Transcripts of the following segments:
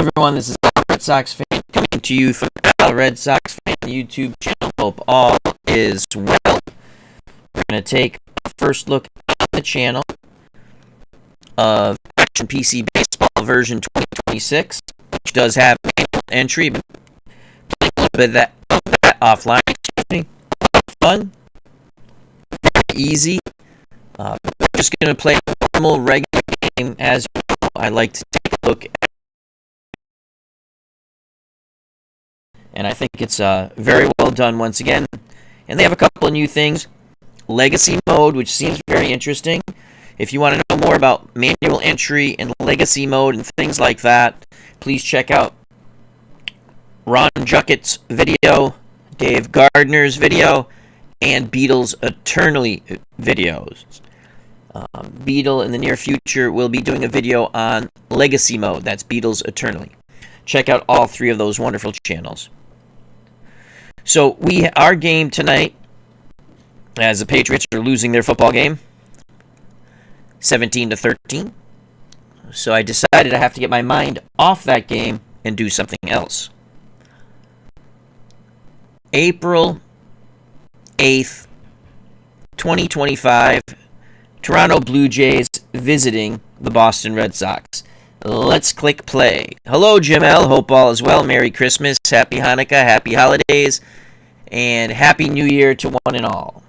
everyone, this is Red Sox Fan coming to you from the Red Sox Fan YouTube channel. Hope all is well. We're going to take a first look at the channel of Action PC Baseball version 2026, which does have an entry, but playing a little bit of that offline. Fun, very easy. We're just going to play a normal, regular game as usual. I like to take a look at, and I think it's very well done once again. And they have a couple of new things. Legacy mode, which seems very interesting. If you want to know more about manual entry and legacy mode and things like that, please check out Ron Juckett's video, Dave Gardner's video, and Beatles Eternally videos. Beetle in the near future will be doing a video on legacy mode. That's Beatles Eternally. Check out all three of those wonderful channels. So our game tonight, as the Patriots are losing their football game, 17-13. So I decided I have to get my mind off that game and do something else. April 8th, 2025, Toronto Blue Jays visiting the Boston Red Sox. Let's click play. Hello, Jim L. Hope all is well. Merry Christmas, Happy Hanukkah, Happy Holidays, and Happy New Year to one and all.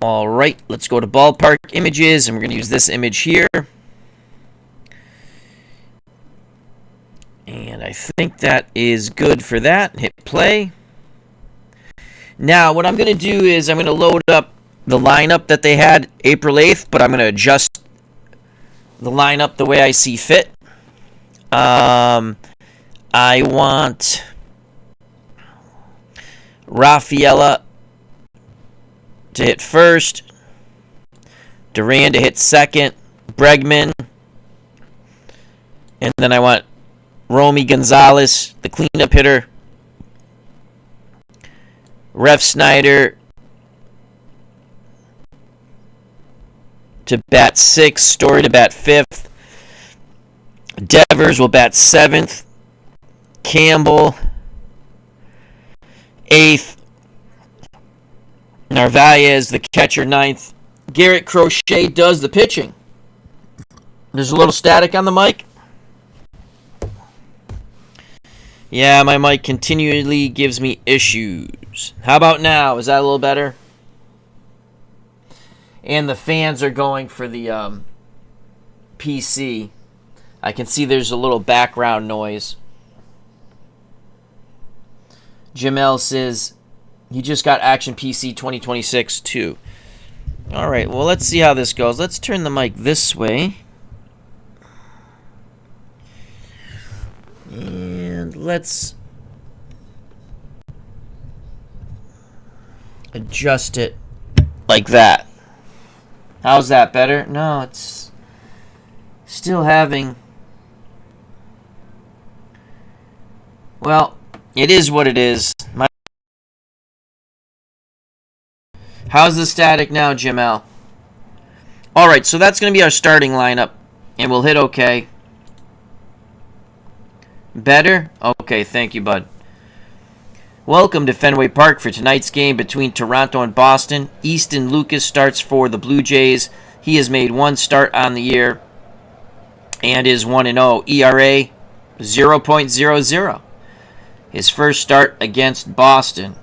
All right, let's go to ballpark images, and we're going to use this image here. And I think that is good for that. Hit play. Now, what I'm going to do is I'm going to load up the lineup that they had April 8th, but I'm going to adjust the lineup the way I see fit. I want Rafaela to hit first, Duran to hit second, Bregman, and then I want Romy Gonzalez, the cleanup hitter, Ref Snyder to bat 6th, Story to bat 5th, Devers will bat 7th, Campbell 8th, Narvaez the catcher 9th, Garrett Crochet does the pitching. There's a little static on the mic. Yeah, my mic continually gives me issues. How about now? Is that a little better? And the fans are going for the PC. I can see there's a little background noise. Jim L says he just got Action PC 2026 too. All right, well, let's see how this goes. Let's turn the mic this way. And let's adjust it like that. How's that better? No, it's still having... Well, it is what it is. How's the static now, Jim L? Alright, so that's going to be our starting lineup. And we'll hit OK. Better? Okay, thank you, bud. Welcome to Fenway Park for tonight's game between Toronto and Boston. Easton Lucas starts for the Blue Jays. He has made one start on the year and is 1-0. ERA 0.00. His first start against Boston.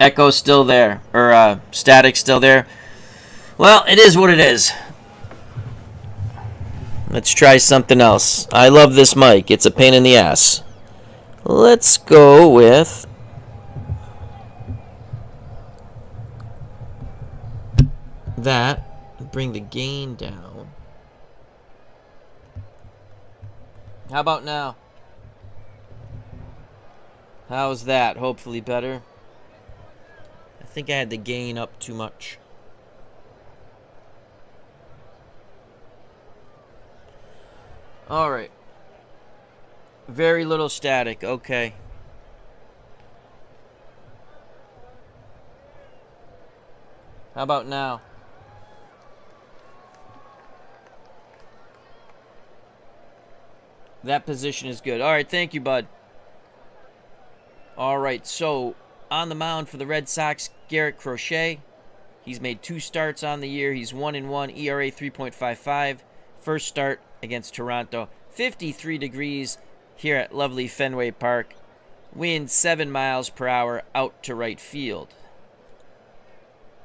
Echo still there, or static still there. Well, it is what it is. Let's try something else. I love this mic. It's a pain in the ass. Let's go with that. Bring the gain down. How about now? How's that? Hopefully better. I think I had the gain up too much. Alright. Very little static. Okay. How about now? That position is good. All right, thank you, bud. All right, so on the mound for the Red Sox, Garrett Crochet. He's made 2 starts on the year. He's 1-1, ERA 3.55. First start against Toronto. 53 degrees here at lovely Fenway Park. Wind 7 miles per hour out to right field.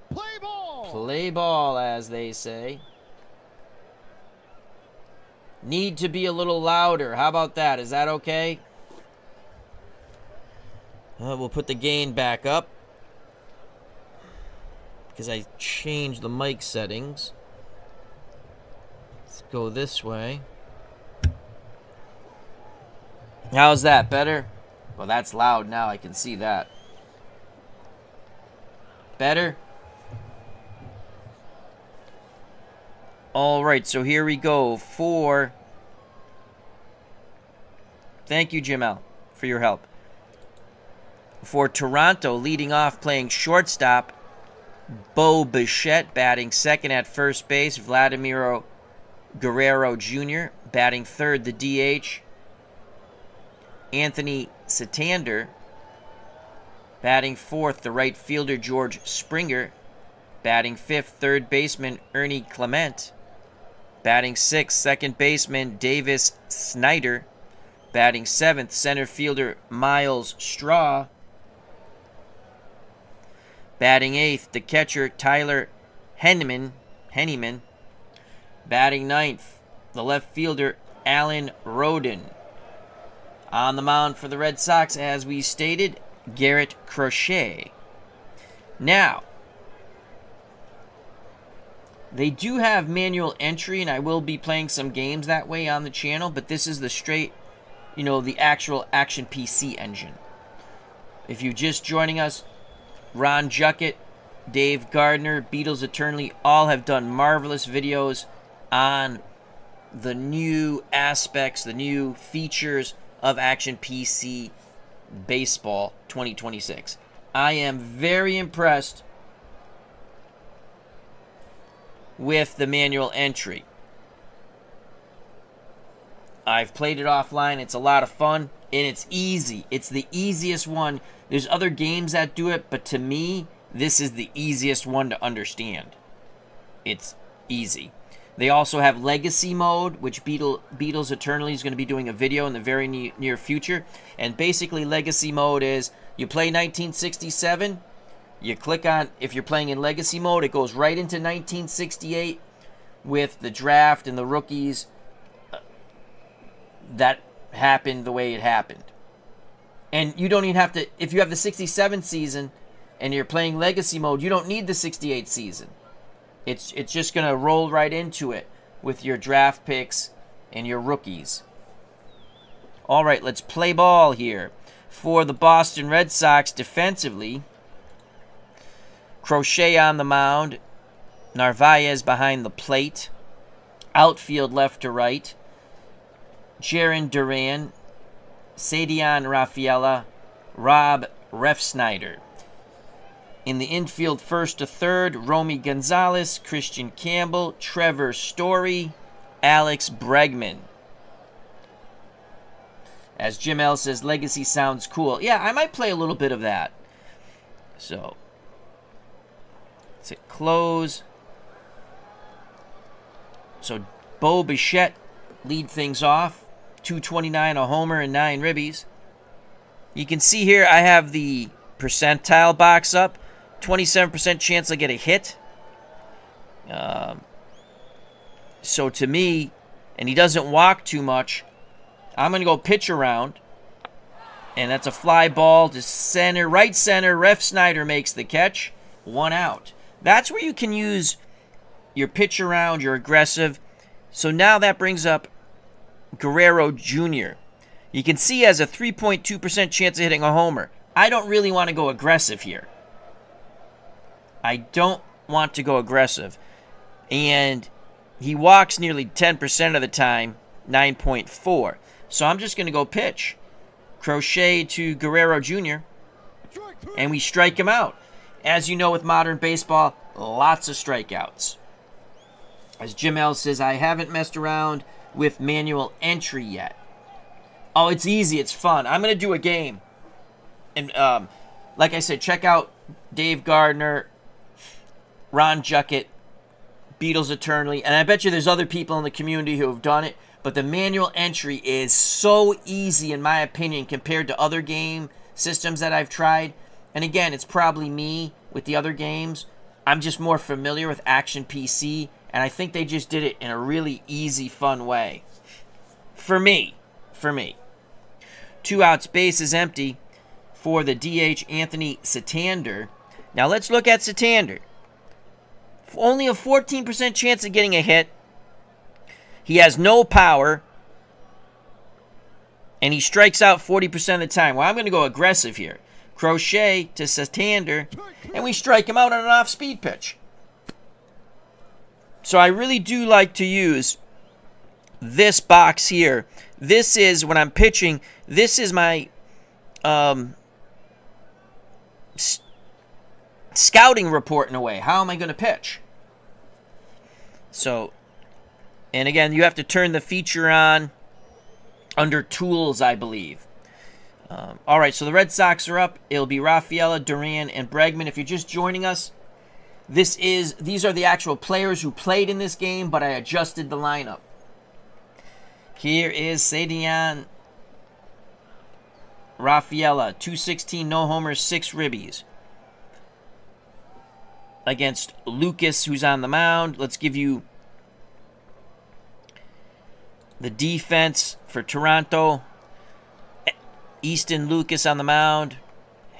Play ball! Play ball, as they say. Need to be a little louder. How about that? Is that okay? We'll put the gain back up, because I changed the mic settings. Let's go this way. How's that? Better? Well, that's loud now. I can see that. Better? All right, so here we go for... Thank you, Jamel, for your help. For Toronto, leading off playing shortstop, Bo Bichette, batting second at first base. Vladimiro Guerrero Jr. batting third, the DH. Anthony Santander batting fourth, the right fielder George Springer. Batting fifth, third baseman Ernie Clement. Batting sixth, second baseman Davis Snyder. Batting seventh, center fielder Miles Straw. Batting eighth, the catcher Tyler Henneman. Batting ninth, the left fielder Alan Roden. On the mound for the Red Sox, as we stated, Garrett Crochet. Now, they do have manual entry, and I will be playing some games that way on the channel, but this is the straight, the actual Action PC engine. If you're just joining us, Ron Juckett, Dave Gardner, Beatles Eternally, all have done marvelous videos on the new aspects, the new features of Action PC Baseball 2026. I am very impressed with the manual entry. I've played it offline. It's a lot of fun, and it's easy. It's the easiest one. There's other games that do it, but to me, this is the easiest one to understand. It's easy. They also have Legacy Mode, which Beatles Eternally is going to be doing a video in the very near future. And basically, Legacy Mode is you play 1967, you click on, if you're playing in Legacy Mode, it goes right into 1968 with the draft and the rookies that happened the way it happened. And you don't even have to, if you have the 67 season and you're playing Legacy Mode, you don't need the 68 season. It's just going to roll right into it with your draft picks and your rookies. All right, let's play ball here. For the Boston Red Sox defensively, Crochet on the mound, Narvaez behind the plate, outfield left to right, Jaron Duran, Sadian Rafaela, Rob Refsnyder. In the infield, first to third, Romy Gonzalez, Christian Campbell, Trevor Story, Alex Bregman. As Jim L says, Legacy sounds cool. Yeah, I might play a little bit of that. So, let's hit close. So, Bo Bichette lead things off. 229, a homer, and 9 ribbies. You can see here I have the percentile box up. 27% chance I get a hit. So to me, and he doesn't walk too much, I'm going to go pitch around. And that's a fly ball to center, right center. Refsnyder makes the catch. 1 out. That's where you can use your pitch around, your aggressive. So now that brings up Guerrero Jr. You can see he has a 3.2% chance of hitting a homer. I don't really want to go aggressive here. I don't want to go aggressive. And he walks nearly 10% of the time, 9.4. So I'm just going to go pitch. Crochet to Guerrero Jr. And we strike him out. As you know, with modern baseball, lots of strikeouts. As Jim L says, I haven't messed around with manual entry yet. Oh, it's easy. It's fun. I'm going to do a game. And like I said, check out Dave Gardner, Ron Juckett, Beatles Eternally. And I bet you there's other people in the community who have done it. But the manual entry is so easy, in my opinion, compared to other game systems that I've tried. And again, it's probably me with the other games. I'm just more familiar with Action PC. And I think they just did it in a really easy, fun way. For me. 2 outs, base is empty for the DH Anthony Santander. Now let's look at Santander. Only a 14% chance of getting a hit. He has no power. And he strikes out 40% of the time. Well, I'm going to go aggressive here. Crochet to Santander. And we strike him out on an off-speed pitch. So I really do like to use this box here. This is, when I'm pitching, this is my scouting report in a way. How am I going to pitch? So, and again, you have to turn the feature on under Tools, I believe. All right, so the Red Sox are up. It'll be Rafaela, Duran, and Bregman. If you're just joining us, these are the actual players who played in this game, but I adjusted the lineup. Here is Cedric Rafaela, 216, no homers, 6 ribbies. Against Lucas, who's on the mound. Let's give you the defense for Toronto. Easton Lucas on the mound.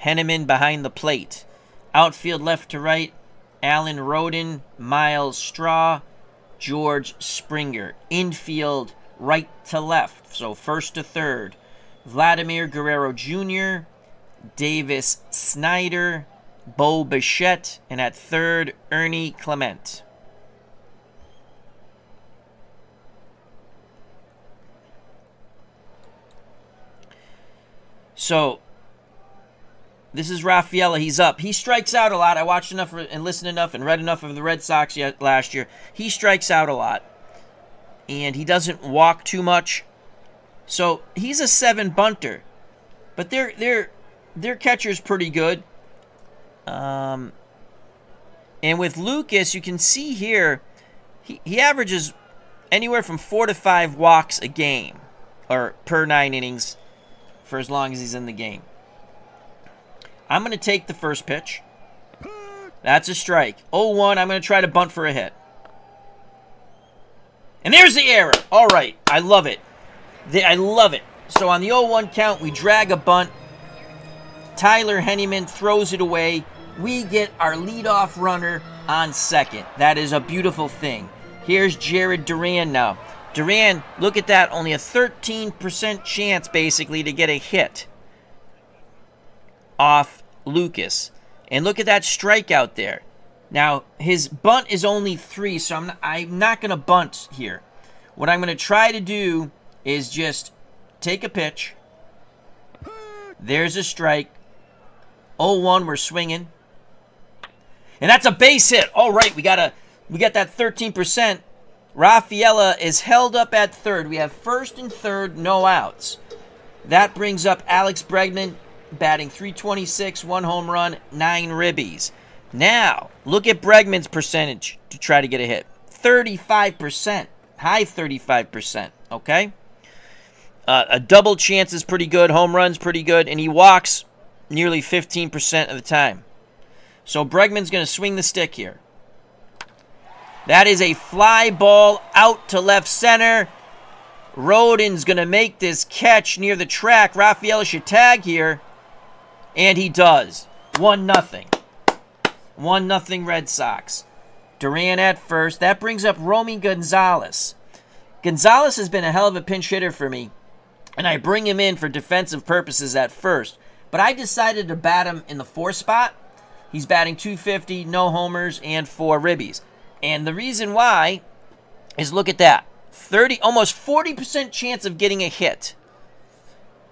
Henneman behind the plate. Outfield left to right. Alan Roden, Miles Straw, George Springer. Infield right to left, so first to third. Vladimir Guerrero Jr., Davis Snyder, Bo Bichette, and at third, Ernie Clement. So, this is Rafaela. He's up. He strikes out a lot. I watched enough and listened enough and read enough of the Red Sox last year. He strikes out a lot. And he doesn't walk too much. So, he's a 7 bunter. But their catcher's pretty good. And with Lucas, you can see here, he averages anywhere from 4 to 5 walks a game. Or per 9 innings for as long as he's in the game. I'm going to take the first pitch. That's a strike. 0-1, I'm going to try to bunt for a hit. And there's the error. All right, I love it. I love it. So on the 0-1 count, we drag a bunt. Tyler Henneman throws it away. We get our leadoff runner on second. That is a beautiful thing. Here's Jared Duran now. Duran, look at that. Only a 13% chance, basically, to get a hit off Lucas. And look at that strikeout there. Now, his bunt is only 3, so I'm not going to bunt here. What I'm going to try to do is just take a pitch. There's a strike. 0-1, we're swinging. And that's a base hit. All right, we got that 13%. Rafaela is held up at third. We have first and third, no outs. That brings up Alex Bregman, batting .326, 1 home run, 9 ribbies. Now, look at Bregman's percentage to try to get a hit. 35%. High 35%. Okay? A double chance is pretty good. Home run's pretty good. And he walks nearly 15% of the time. So Bregman's going to swing the stick here. That is a fly ball out to left center. Roden's going to make this catch near the track. Rafaela should tag here. And he does. 1-0. 1-0 Red Sox. Duran at first. That brings up Romy Gonzalez. Gonzalez has been a hell of a pinch hitter for me. And I bring him in for defensive purposes at first. But I decided to bat him in the 4 spot. He's batting .250, no homers, and 4 ribbies. And the reason why is, look at that. Almost 40% chance of getting a hit.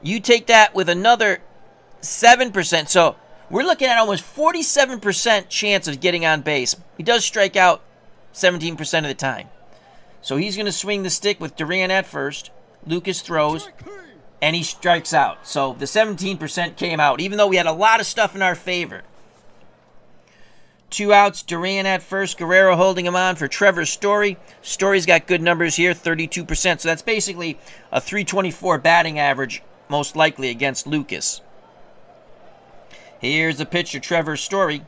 You take that with another 7%. So we're looking at almost 47% chance of getting on base. He does strike out 17% of the time. So he's going to swing the stick with Duran at first. Lucas throws. and he strikes out. So the 17% came out, even though we had a lot of stuff in our favor. 2 outs, Duran at first, Guerrero holding him on for Trevor Story. Story's got good numbers here, 32%. So that's basically a 324 batting average, most likely, against Lucas. Here's the pitch to Trevor Story.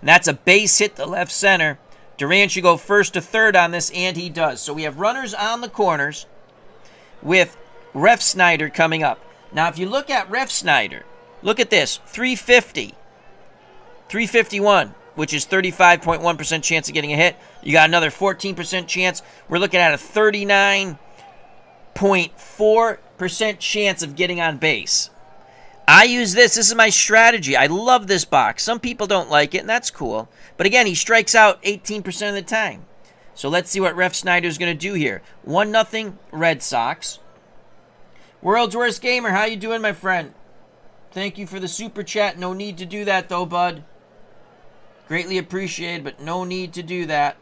And that's a base hit to left center. Duran should go first to third on this, and he does. So we have runners on the corners with Ref Snyder coming up. Now, if you look at Ref Snyder, look at this, 350. 351, which is 35.1% chance of getting a hit. You got another 14% chance. We're looking at a 39.4% chance of getting on base. I use this. This is my strategy. I love this box. Some people don't like it, and that's cool. But again, he strikes out 18% of the time. So let's see what Ref Snyder's going to do here. 1-0 Red Sox. World's Worst Gamer, how you doing, my friend? Thank you for the super chat. No need to do that, though, bud. Greatly appreciated, but no need to do that.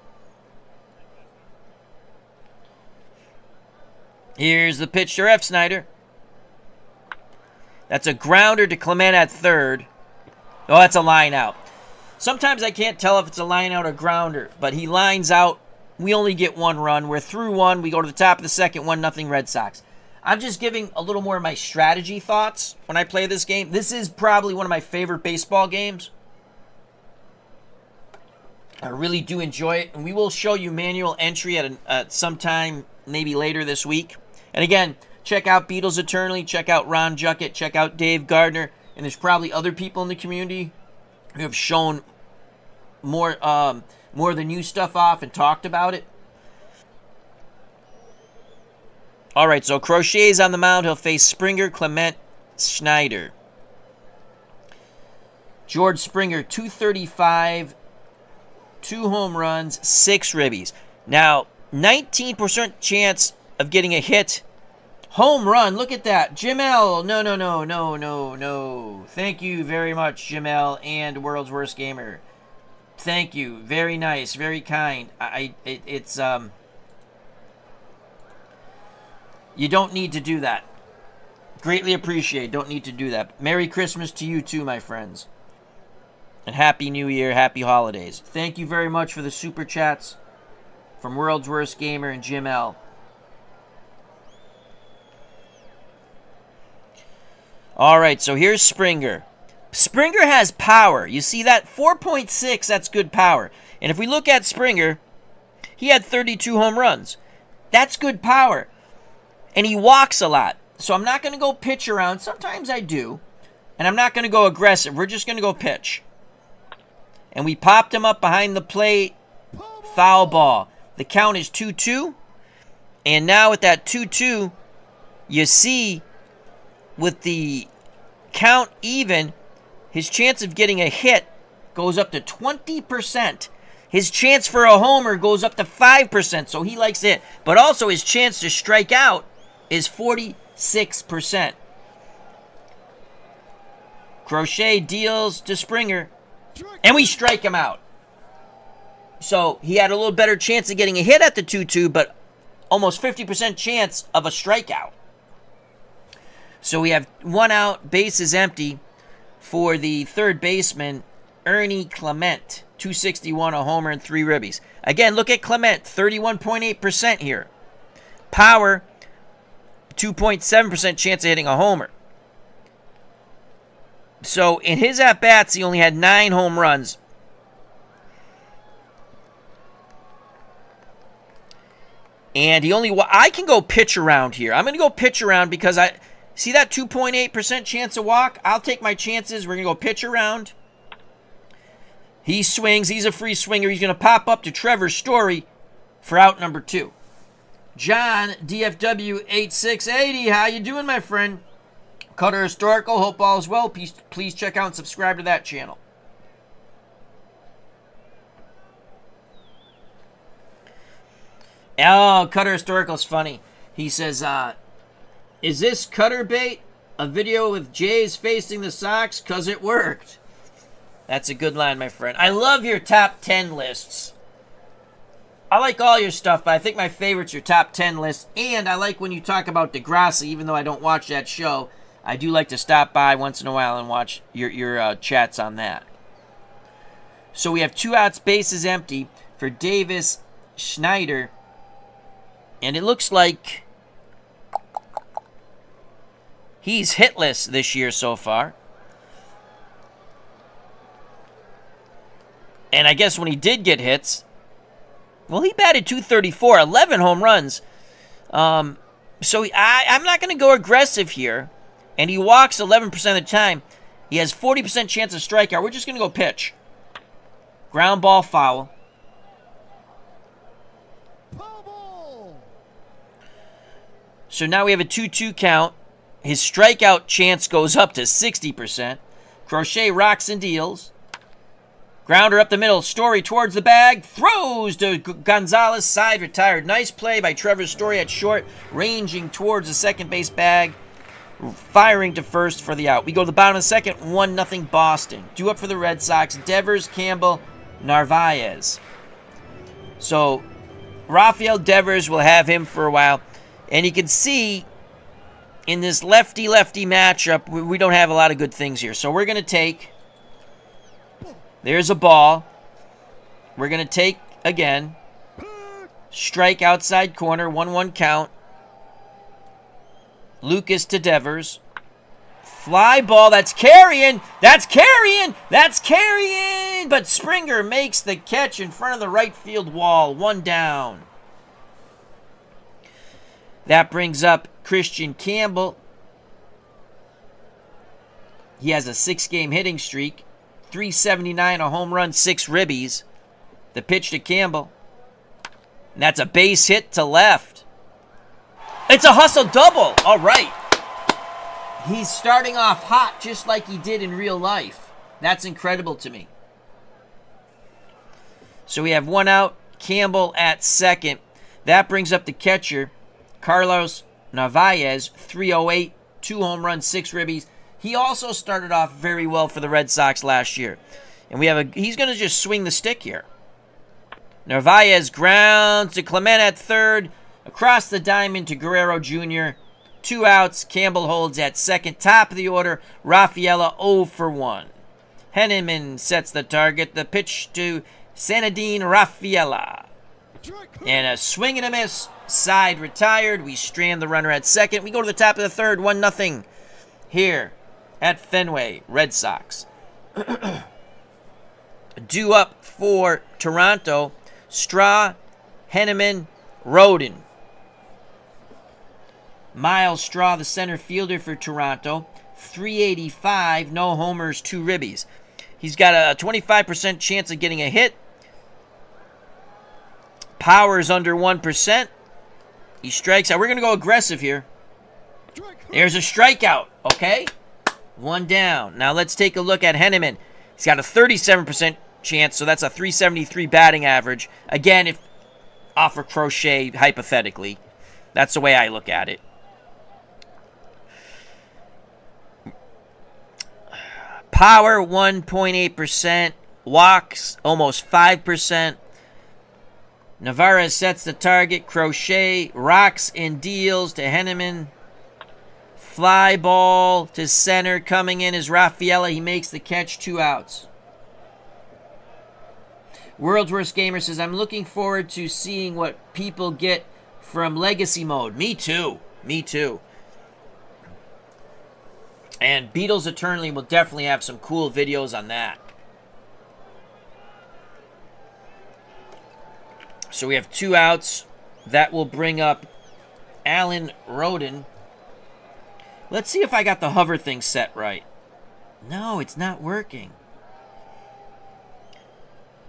Here's the pitch to Ref Snyder. That's a grounder to Clement at third. Oh, that's a line out. Sometimes I can't tell if it's a line out or grounder, but he lines out. We only get 1 run. We're through 1. We go to the top of the second, 1-0 Red Sox. I'm just giving a little more of my strategy thoughts when I play this game. This is probably one of my favorite baseball games. I really do enjoy it, and we will show you manual entry at some time, maybe later this week. And again, check out Beatles Eternally, check out Ron Juckett, check out Dave Gardner, and there's probably other people in the community who have shown more of the new stuff off and talked about it. All right, so Crochet's on the mound. He'll face Springer, Clement, Schneider. George Springer, 235. 2 home runs, 6 ribbies. Now, 19% chance of getting a hit. Home run, look at that. Jim L. No. Thank you very much, Jim L. and World's Worst Gamer. Thank you. Very nice, very kind. It's you don't need to do that. Greatly appreciate. Don't need to do that. Merry Christmas to you too, my friends. And Happy New Year, Happy Holidays. Thank you very much for the super chats from World's Worst Gamer and Jim L. All right, so here's Springer. Springer has power. You see that? 4.6, that's good power. And if we look at Springer, he had 32 home runs. That's good power. And he walks a lot. So I'm not going to go pitch around. Sometimes I do. And I'm not going to go aggressive. We're just going to go pitch. And we popped him up behind the plate. Foul ball. The count is 2-2. And now with that 2-2, you see with the count even, his chance of getting a hit goes up to 20%. His chance for a homer goes up to 5%, so he likes it. But also his chance to strike out is 46%. Crochet deals to Springer. And we strike him out. So he had a little better chance of getting a hit at the 2-2, but almost 50% chance of a strikeout. So we have 1 out, base is empty for the third baseman, Ernie Clement. 261, a homer, and 3 ribbies. Again, look at Clement, 31.8% here. Power, 2.7% chance of hitting a homer. So in his at-bats, he only had 9 home runs. And I can go pitch around here. I'm going to go pitch around because I see that 2.8% chance of walk. I'll take my chances. We're going to go pitch around. He swings. He's a free swinger. He's going to pop up to Trevor Story for out number 2. John, DFW 8680. How you doing, my friend? Cutter Historical, hope all is well. Please check out and subscribe to that channel. Oh, Cutter Historical is funny. He says, is this Cutter bait a video with Jays facing the Sox? Because it worked. That's a good line, my friend. I love your top 10 lists. I like all your stuff, but I think my favorite's your top 10 list. And I like when you talk about Degrassi, even though I don't watch that show. I do like to stop by once in a while and watch your chats on that. So we have 2 outs, bases empty for Davis Schneider. And it looks like he's hitless this year so far. And I guess when he did get hits, well, he batted .234, 11 home runs. I'm not going to go aggressive here. And he walks 11% of the time. He has 40% chance of strikeout. We're just going to go pitch. Ground ball, foul. So now we have a 2-2 count. His strikeout chance goes up to 60%. Crochet rocks and deals. Grounder up the middle. Story towards the bag. Throws to Gonzalez. Side retired. Nice play by Trevor Story at short. Ranging towards the second base bag. Firing to first for the out. We go to the bottom of the second. 1-0 Boston. Due up for the Red Sox. Devers, Campbell, Narvaez. So Rafael Devers will have him for a while. And you can see in this lefty-lefty matchup, we don't have a lot of good things here. So we're going to take... There's a ball. We're going to take again. Strike outside corner. 1-1 count. Lucas to Devers. Fly ball. That's carrying. That's carrying. That's carrying. But Springer makes the catch in front of the right field wall. 1 down. That brings up Christian Campbell. He has a 6-game hitting streak. 379, a home run, 6 ribbies. The pitch to Campbell. And that's a base hit to left. It's a hustle double. All right. He's starting off hot just like he did in real life. That's incredible to me. So we have 1 out. Campbell at second. That brings up the catcher, Carlos Narvaez, 308, 2 home runs, 6 ribbies. He also started off very well for the Red Sox last year. And he's going to just swing the stick here. Narvaez grounds to Clement at third. Across the diamond to Guerrero Jr. 2 outs. Campbell holds at second. Top of the order, Rafaela 0 for 1. Henneman sets the target. The pitch to Sanadine Rafaela. And a swing and a miss. Side retired. We strand the runner at second. We go to the top of the third. 1-0 here at Fenway. Red Sox. Due up for Toronto. Straw, Henneman, Rodin. Miles Straw, the center fielder for Toronto. 385, no homers, 2 ribbies. He's got a 25% chance of getting a hit. Power's under 1%. He strikes out. We're going to go aggressive here. There's a strikeout, okay? 1 down. Now let's take a look at Henneman. He's got a 37% chance, so that's a 373 batting average. Again, if off of Crochet, hypothetically. That's the way I look at it. Power, 1.8%. Walks, almost 5%. Navarez sets the target. Crochet rocks and deals to Henneman. Fly ball to center. Coming in is Rafaela. He makes the catch. 2 outs. World's Worst Gamer says, I'm looking forward to seeing what people get from Legacy Mode. Me too. Me too. And Beatles Eternally will definitely have some cool videos on that. So we have 2 outs. That will bring up Alan Rodin. Let's see if I got the hover thing set right. No, it's not working.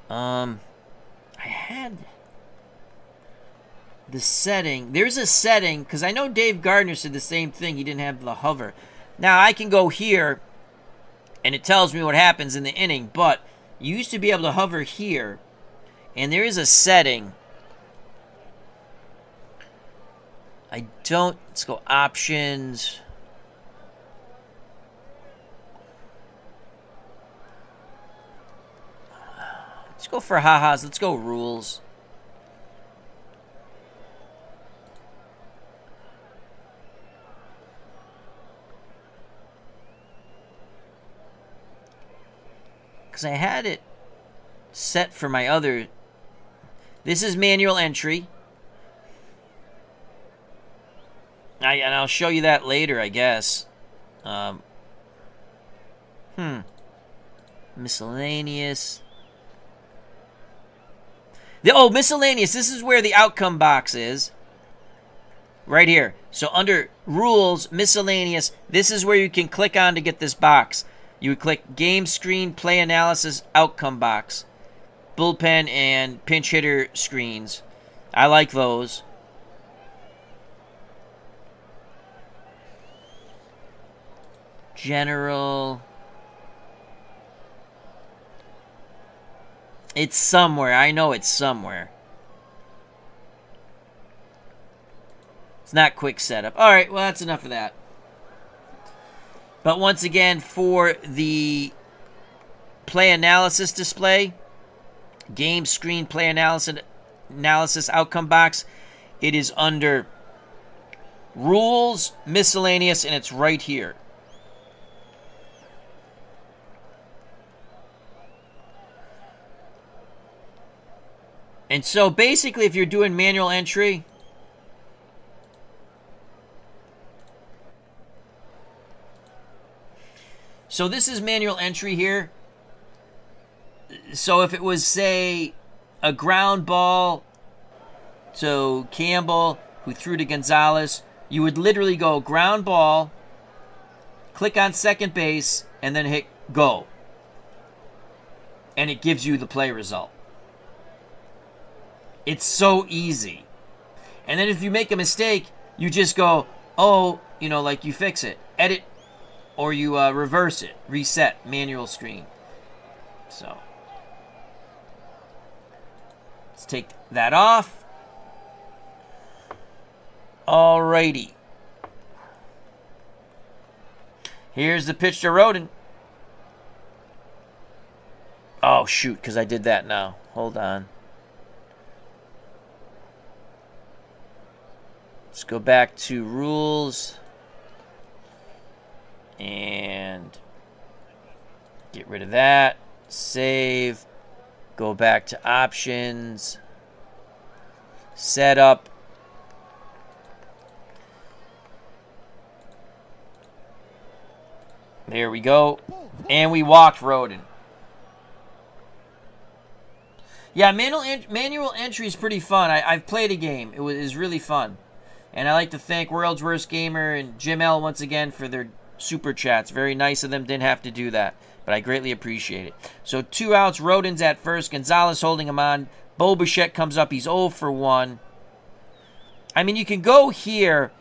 I had the setting. There's a setting, because I know Dave Gardner said the same thing. He didn't have the hover. Now, I can go here, and it tells me what happens in the inning, but you used to be able to hover here, and there is a setting. Let's go options. Let's go for ha-has. Let's go rules. because I had it set for my other. This is manual entry. And I'll show you that later, I guess. Miscellaneous. Miscellaneous. This is where the outcome box is. Right here. So under rules, miscellaneous, this is where you can click on to get this box. You would click game screen, play analysis, outcome box. Bullpen and pinch hitter screens. I like those. General. It's somewhere. I know it's somewhere. It's not quick setup. All right, well, that's enough of that. But once again, for the play analysis display, game screen play analysis outcome box, it is under rules, miscellaneous, and it's right here. And so basically, if you're doing manual entry, so this is manual entry here. So if it was, say, a ground ball to Campbell, who threw to Gonzalez, you would literally go ground ball, click on second base, and then hit go. And it gives you the play result. It's so easy. And then if you make a mistake, you just go, you fix it. Edit, or you reverse it. Reset, manual screen. So, let's take that off. Alrighty. Here's the pitch to Rodin. Oh, shoot, because I did that now. Hold on. Let's go back to rules and get rid of that. Save. Go back to options. Setup. There we go. And we walked Rodin. Yeah, manual entry is pretty fun. I've played a game. It was really fun. And I'd like to thank World's Worst Gamer and Jim L. once again for their super chats. Very nice of them. Didn't have to do that, but I greatly appreciate it. So 2 outs. Rodin's at first. Gonzalez holding him on. Bo Bichette comes up. He's 0 for 1. I mean, you can go here,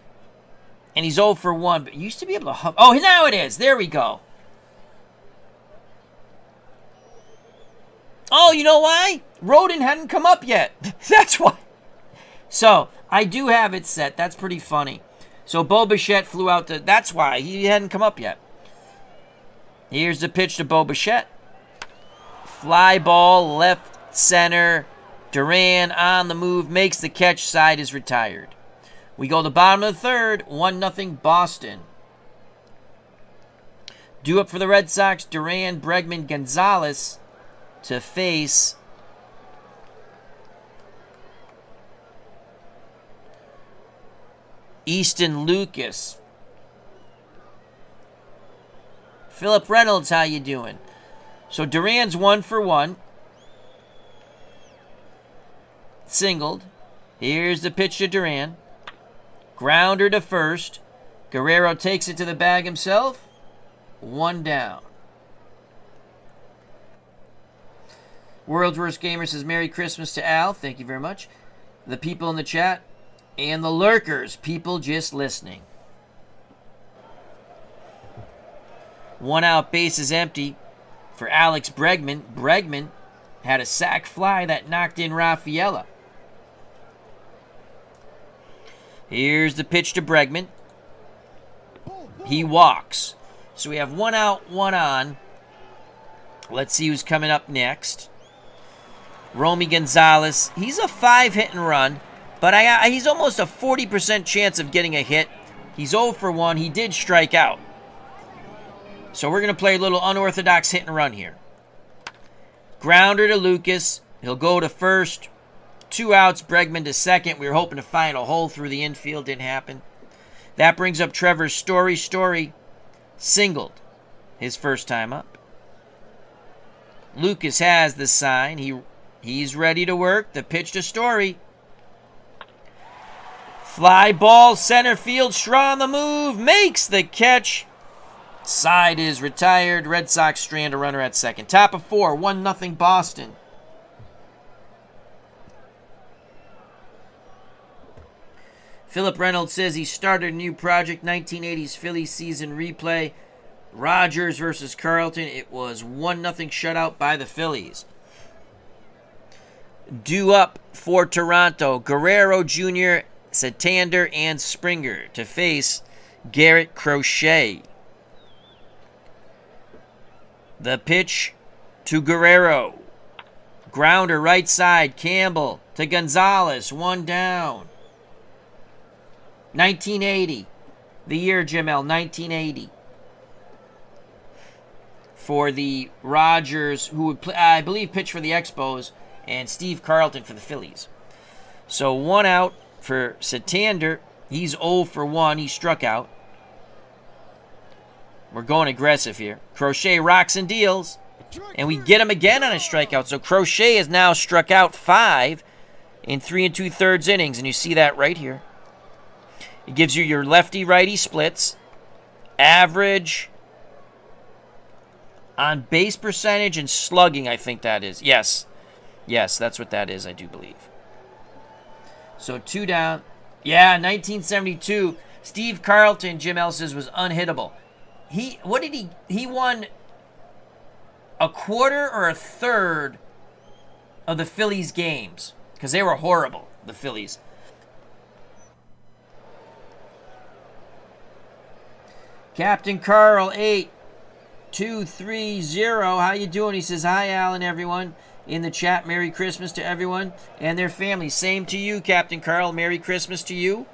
and he's 0 for 1, but you used to be able to... Oh, now it is. There we go. Oh, you know why? Rodin hadn't come up yet. That's why. So, I do have it set. That's pretty funny. So, Bo Bichette flew out to... That's why. He hadn't come up yet. Here's the pitch to Bo Bichette. Fly ball, left center. Duran on the move. Makes the catch. Side is retired. We go to the bottom of the third. 1-0 Boston. Due up for the Red Sox. Duran, Bregman, Gonzalez to face... Easton Lucas. Philip Reynolds, how you doing? So Duran's 1 for 1. Singled. Here's the pitch to Duran. Grounder to first. Guerrero takes it to the bag himself. 1 down. World's Worst Gamer says Merry Christmas to Al. Thank you very much. The people in the chat. And the lurkers, people just listening. 1 out, base is empty for Alex Bregman. Bregman had a sac fly that knocked in Rafaela. Here's the pitch to Bregman. He walks. So we have 1 out, 1 on. Let's see who's coming up next. Romy Gonzalez. He's a 5 hit and run. But he's almost a 40% chance of getting a hit. He's 0 for 1. He did strike out. So we're going to play a little unorthodox hit and run here. Grounder to Lucas. He'll go to first. 2 outs, Bregman to second. We were hoping to find a hole through the infield. Didn't happen. That brings up Trevor Story. Story singled his first time up. Lucas has the sign. He's ready to work. The pitch to Story. Fly ball, center field. Straw on the move. Makes the catch. Side is retired. Red Sox strand a runner at second. Top of 4. 1-0 Boston. Philip Reynolds says he started a new project, 1980s Phillies season replay. Rogers versus Carlton. It was 1-0 shutout by the Phillies. Due up for Toronto. Guerrero Jr., Santander, and Springer to face Garrett Crochet. The pitch to Guerrero. Grounder right side. Campbell to Gonzalez. 1 down. 1980. The year, Jim L. 1980. For the Rogers, who would play, I believe, pitch for the Expos, and Steve Carlton for the Phillies. So 1 out for Santander. He's 0 for 1. He struck out. We're going aggressive here. Crochet rocks and deals. And we get him again on a strikeout. So Crochet has now struck out 5 in 3 2/3 innings. And you see that right here. It gives you your lefty-righty splits. Average on base percentage and slugging, I think that is. Yes. Yes, that's what that is, I do believe. So 2 down. Yeah, 1972. Steve Carlton, Jim L says, was unhittable. He won a quarter or a third of the Phillies games because they were horrible, the Phillies. Captain Carl 8230. How you doing? He says, hi, Alan, everyone in the chat. Merry Christmas to everyone and their families. Same to you, Captain Carl. Merry Christmas to you.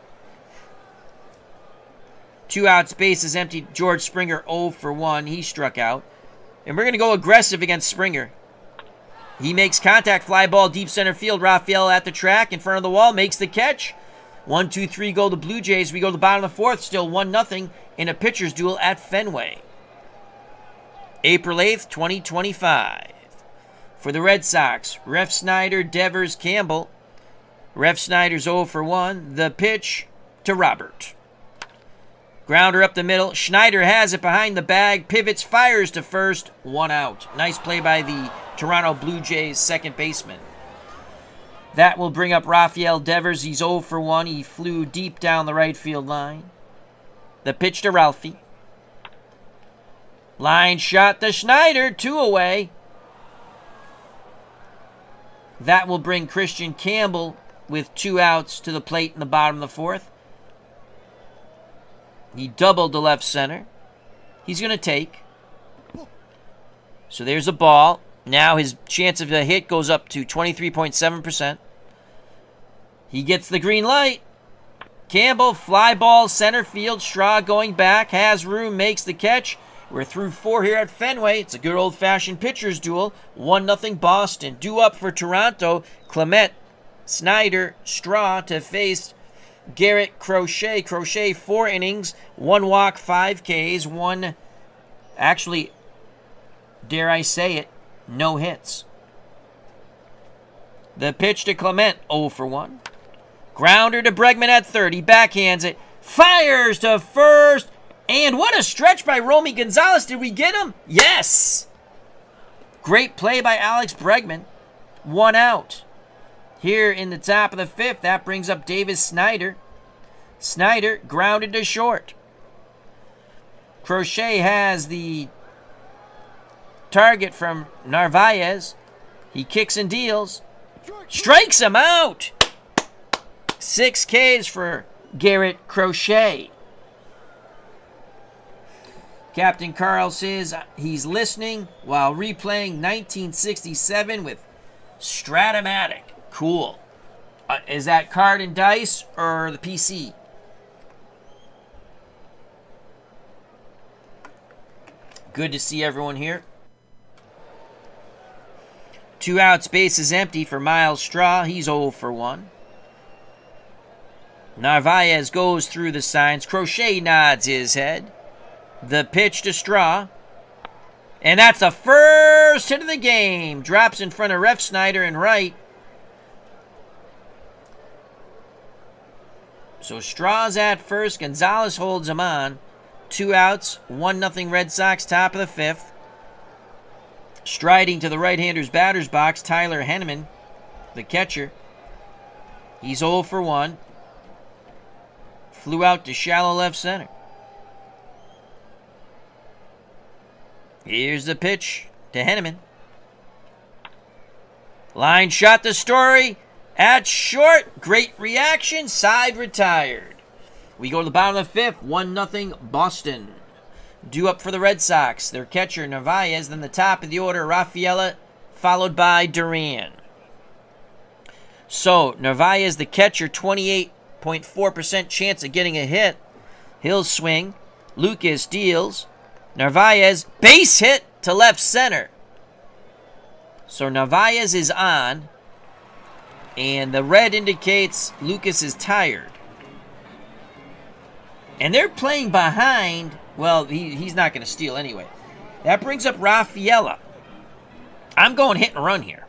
2 outs, base is empty. George Springer 0 for 1. He struck out. And we're going to go aggressive against Springer. He makes contact. Fly ball deep center field. Raphael at the track in front of the wall. Makes the catch. 1, 2, 3 go the Blue Jays. We go to the bottom of the 4th. Still 1-0 in a pitcher's duel at Fenway. April 8th, 2025. For the Red Sox, Ref Snyder, Devers, Campbell. Ref Snyder's 0 for 1. The pitch to Robert. Grounder up the middle. Schneider has it behind the bag. Pivots, fires to first. 1 out. Nice play by the Toronto Blue Jays second baseman. That will bring up Raphael Devers. He's 0 for 1. He flew deep down the right field line. The pitch to Ralphie. Line shot to Schneider. 2 away. That will bring Christian Campbell with 2 outs to the plate in the bottom of the 4th. He doubled to left center. He's going to take. So there's a ball. Now his chance of a hit goes up to 23.7%. He gets the green light. Campbell, fly ball, center field. Straw going back. Has room, makes the catch. We're through 4 here at Fenway. It's a good old-fashioned pitcher's duel. 1-0 Boston. Due up for Toronto. Clement, Snyder, Straw to face Garrett Crochet. Crochet 4 innings, 1 walk, 5 Ks, 1, actually, dare I say it, no hits. The pitch to Clement, 0 for 1. Grounder to Bregman at third. He backhands it, fires to first, and what a stretch by Romy Gonzalez. Did we get him? Yes! Great play by Alex Bregman. 1 out. Here in the top of the 5th, that brings up Davis Snyder. Snyder grounded to short. Crochet has the target from Narvaez. He kicks and deals. Strikes him out! 6 Ks for Garrett Crochet. Captain Carl says he's listening while replaying 1967 with Stratomatic. Cool. Is that card and dice or the PC? Good to see everyone here. 2 outs, base is empty for Miles Straw. He's 0 for 1. Narvaez goes through the signs. Crochet nods his head. The pitch to Straw. And that's the first hit of the game. Drops in front of Ref Snyder in right. So Straw's at first. Gonzalez holds him on. 2 outs, 1-0 Red Sox, top of the 5th. Striding to the right-hander's batter's box, Tyler Henneman, the catcher. He's 0 for 1. Flew out to shallow left center. Here's the pitch to Henneman. Line shot to Story. At short. Great reaction. Side retired. We go to the bottom of the 5th. 1-0 Boston. Due up for the Red Sox. Their catcher, Narvaez. Then the top of the order, Rafaela, followed by Duran. So, Narvaez, the catcher, 28.4% chance of getting a hit. He'll swing. Lucas deals. Narvaez, base hit to left center. So, Narvaez is on. And the red indicates Lucas is tired. And they're playing behind. Well, he's not going to steal anyway. That brings up Rafaela. I'm going hit and run here.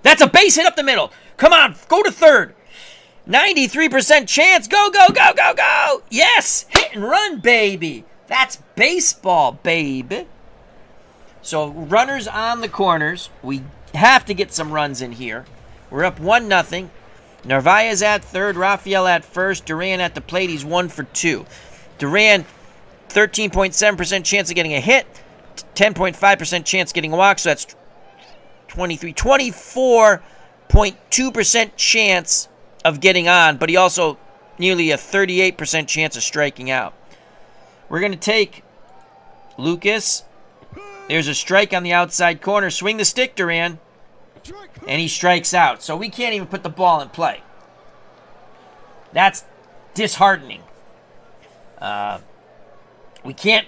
That's a base hit up the middle. Come on, go to third. 93% chance. Go, go, go, go, go. Yes, hit and run, baby. That's baseball, baby. So runners on the corners. We have to get some runs in here. We're up 1-0. Narvaez at third, Rafael at first, Duran at the plate. He's 1 for 2. Duran, 13.7% chance of getting a hit, 10.5% chance of getting a walk, so that's 24.2% chance of getting on, but he also nearly a 38% chance of striking out. We're going to take Lucas. There's a strike on the outside corner. Swing the stick, Duran. And he strikes out. So we can't even put the ball in play. That's disheartening. We can't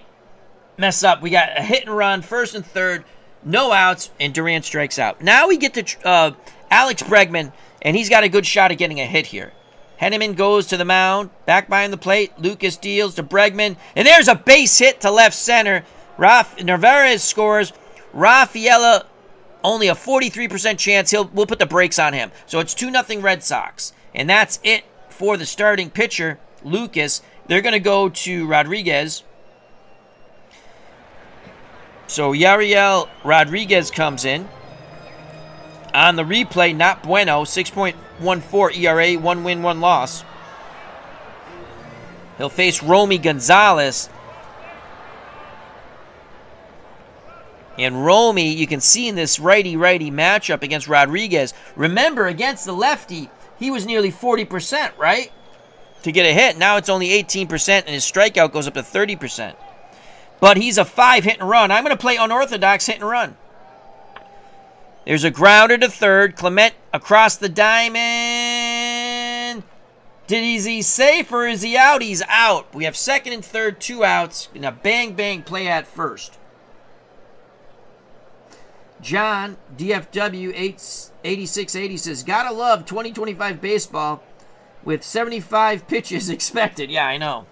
mess up. We got a hit and run, first and third, no outs, and Durant strikes out. Now we get to Alex Bregman, and he's got a good shot at getting a hit here. Henneman goes to the mound, back behind the plate. Lucas deals to Bregman, and there's a base hit to left center. Narvaez scores. Rafaela, only a 43% chance. We'll put the brakes on him. So it's 2-0 Red Sox. And that's it for the starting pitcher, Lucas. They're going to go to Rodriguez. So Yariel Rodriguez comes in. On the replay, not bueno. 6.14 ERA, 1 win, 1 loss. He'll face Romy Gonzalez. And Romy, you can see in this righty-righty matchup against Rodriguez. Remember, against the lefty, he was nearly 40%, right? To get a hit. Now it's only 18%, and his strikeout goes up to 30%. But he's a 5 hit and run. I'm going to play unorthodox hit and run. There's a grounder to third. Clement across the diamond. Is he safe or is he out? He's out. We have second and third, 2 outs, and a bang-bang play at first. John, DFW 8680 says, gotta love 2025 baseball with 75 pitches expected. Yeah, I know.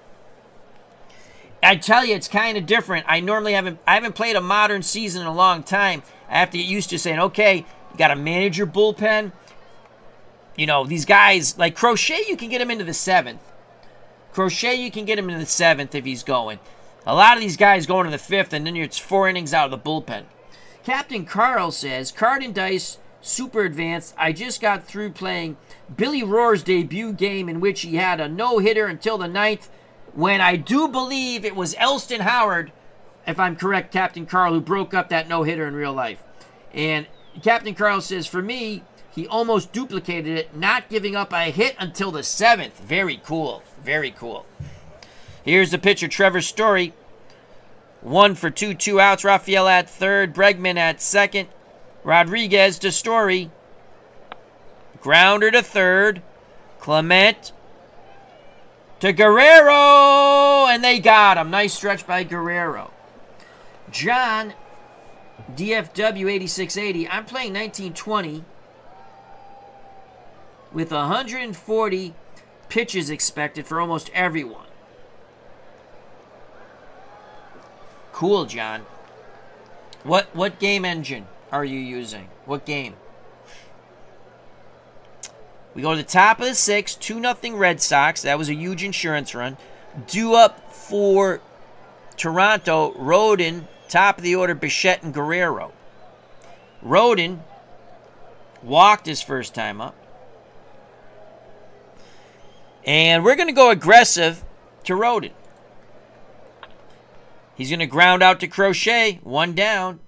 I tell you, it's kind of different. I haven't played a modern season in a long time. I have to get used to saying, okay, you got to manage your bullpen. You know, these guys, like Crochet, you can get him into the 7th. Crochet, you can get him into the 7th if he's going. A lot of these guys going to the 5th, and then it's 4 innings out of the bullpen. Captain Carl says, Card and Dice, super advanced. I just got through playing Billy Rohr's debut game in which he had a no-hitter until the 9th, when I do believe it was Elston Howard, if I'm correct, Captain Carl, who broke up that no-hitter in real life. And Captain Carl says, for me, he almost duplicated it, not giving up a hit until the 7th. Very cool. Very cool. Here's the pitcher, Trevor Story. 1 for 2, 2 outs. Rafael at third. Bregman at second. Rodriguez to Story. Grounder to third. Clement to Guerrero. And they got him. Nice stretch by Guerrero. John DFW 8680. I'm playing 1920 with 140 pitches expected for almost everyone. Cool, John. What game engine are you using? What game? We go to the top of the 6th, 2-0 Red Sox. That was a huge insurance run. Due up for Toronto, Rodin, top of the order, Bichette and Guerrero. Rodin walked his first time up. And we're going to go aggressive to Rodin. He's going to ground out to Crochet. 1 down.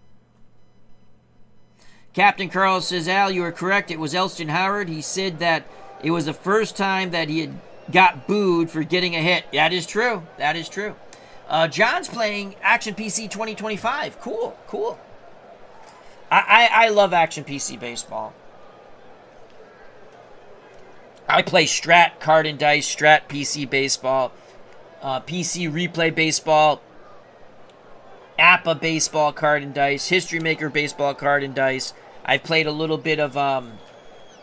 Captain Carl says, Al, you are correct. It was Elston Howard. He said that it was the first time that he had got booed for getting a hit. That is true. That is true. John's playing Action PC 2025. Cool, cool. I love Action PC baseball. I play Strat Card and Dice, Strat PC baseball, PC Replay baseball, APA baseball card and dice, History Maker baseball card and dice. I've played a little bit of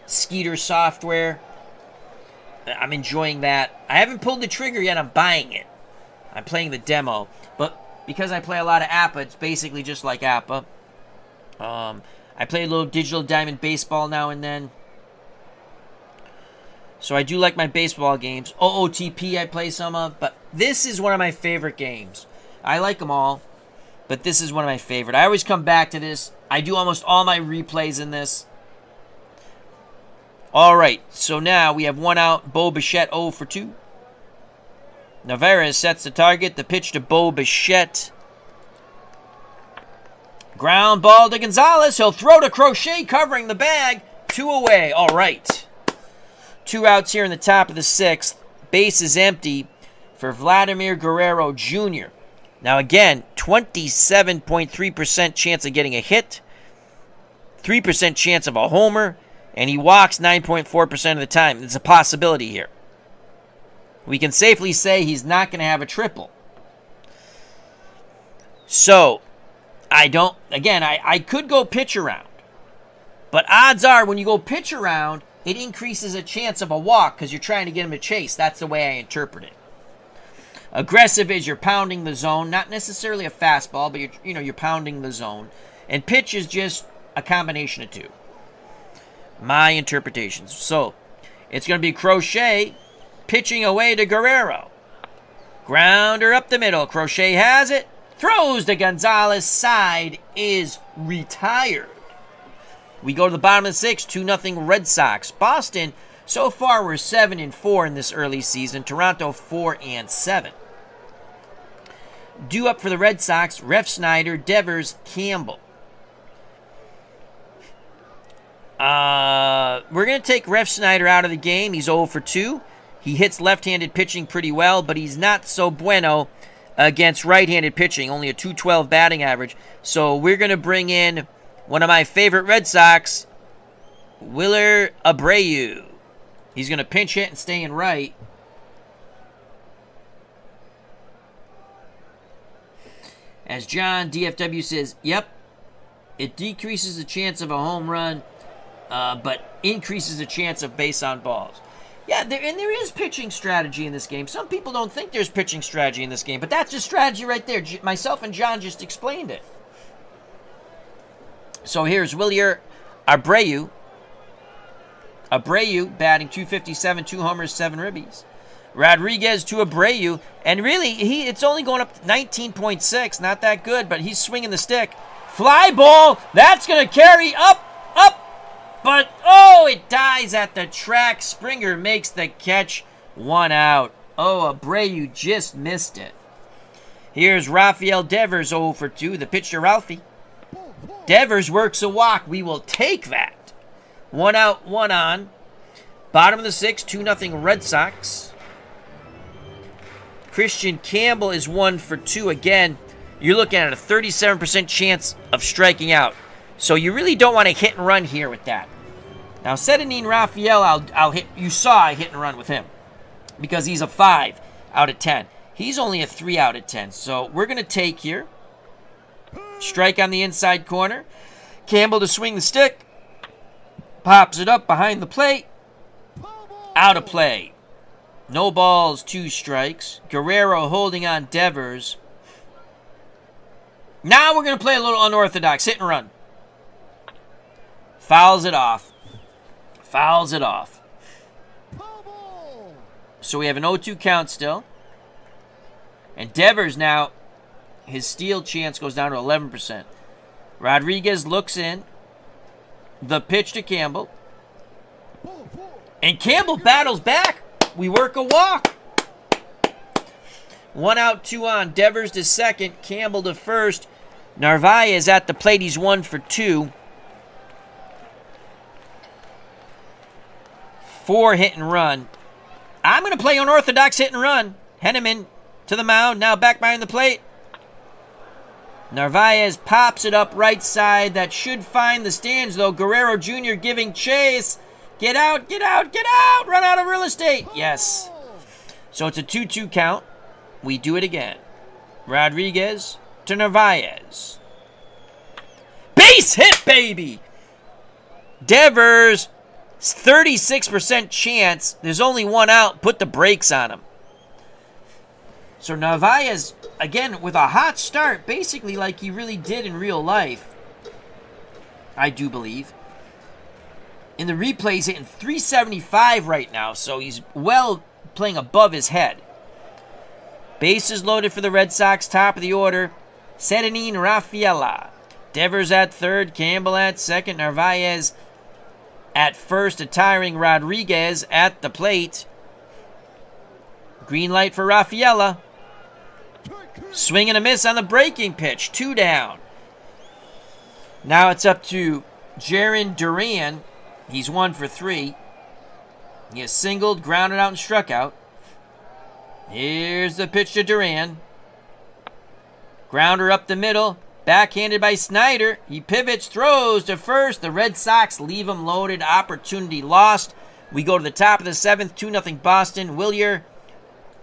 Skeeter software. I'm enjoying that. I haven't pulled the trigger yet. I'm buying it. I'm playing the demo. But because I play a lot of APA, it's basically just like APA. I play a little Digital Diamond baseball now and then. So I do like my baseball games. OOTP I play some of. But this is one of my favorite games. I like them all. But this is one of my favorite. I always come back to this. I do almost all my replays in this. All right. So now we have 1 out. Bo Bichette 0 for 2. Navarez sets the target. The pitch to Bo Bichette. Ground ball to Gonzalez. He'll throw to Crochet covering the bag. 2 away. All right. 2 outs here in the top of the 6th. Base is empty for Vladimir Guerrero Jr. Now again, 27.3% chance of getting a hit, 3% chance of a homer, and he walks 9.4% of the time. It's a possibility here. We can safely say he's not going to have a triple. So, I could go pitch around. But odds are when you go pitch around, it increases a chance of a walk because you're trying to get him to chase. That's the way I interpret it. Aggressive is you're pounding the zone, not necessarily a fastball, but you're pounding the zone. And pitch is just a combination of 2. My interpretations. So, it's going to be Crochet pitching away to Guerrero. Grounder up the middle. Crochet has it. Throws to Gonzalez. Side is retired. We go to the bottom of the 6th, 2-0 Red Sox. Boston, so far we're 7-4 in this early season. Toronto 4-7. Due up for the Red Sox, Refsnyder, Devers, Campbell. We're going to take Refsnyder out of the game. He's 0 for 2. He hits left-handed pitching pretty well, but he's not so bueno against right-handed pitching. Only a .212 batting average. So we're going to bring in one of my favorite Red Sox, Willer Abreu. He's going to pinch hit and stay in right. As John DFW says, yep, it decreases the chance of a home run, but increases the chance of base on balls. Yeah, there is pitching strategy in this game. Some people don't think there's pitching strategy in this game, but that's just strategy right there. Myself and John just explained it. So here's Willer Abreu. Abreu batting .257, 2 homers, 7 ribbies. Rodriguez to Abreu, and really, it's only going up 19.6, not that good, but he's swinging the stick. Fly ball, that's going to carry up, but it dies at the track. Springer makes the catch, 1 out. Abreu just missed it. Here's Rafael Devers 0 for 2, the pitch to Ralphie. Devers works a walk, we will take that. 1 out, 1 on. Bottom of the 6th, 2-0 Red Sox. Christian Campbell is 1 for 2. Again, you're looking at a 37% chance of striking out. So you really don't want to hit and run here with that. Now, Sedinine Raphael, I'll hit. You saw I hit and run with him because he's a 5 out of 10. He's only a 3 out of 10. So we're going to take here. Strike on the inside corner. Campbell to swing the stick. Pops it up behind the plate. Out of play. No balls, 2 strikes. Guerrero holding on Devers. Now we're going to play a little unorthodox. Hit and run. Fouls it off. Fouls it off. So we have an 0-2 count still. And Devers now, his steal chance goes down to 11%. Rodriguez looks in. The pitch to Campbell. And Campbell battles back. We work a walk. 1 out, 2 on. Devers to second. Campbell to first. Narvaez at the plate. He's 1 for 2. 4 hit and run. I'm going to play unorthodox hit and run. Henneman to the mound. Now back behind the plate. Narvaez pops it up right side. That should find the stands, though. Guerrero Jr. giving chase. Get out, get out, get out. Run out of real estate. Yes. So it's a 2-2 count. We do it again. Rodriguez to Narvaez. Base hit, baby. Devers, 36% chance. There's only 1 out. Put the brakes on him. So Narvaez, again, with a hot start, basically like he really did in real life. I do believe. In the replay, he's hitting 375 right now, so he's well playing above his head. Bases loaded for the Red Sox, top of the order. Sedanine, Rafaela. Devers at third, Campbell at second, Narvaez at first, retiring Rodriguez at the plate. Green light for Rafaela. Swing and a miss on the breaking pitch. 2 down. Now it's up to Jarren Duran. He's 1 for 3. He has singled, grounded out, and struck out. Here's the pitch to Duran. Grounder up the middle. Backhanded by Snyder. He pivots, throws to first. The Red Sox leave him loaded. Opportunity lost. We go to the top of the 7th. 2-0 Boston. Wilyer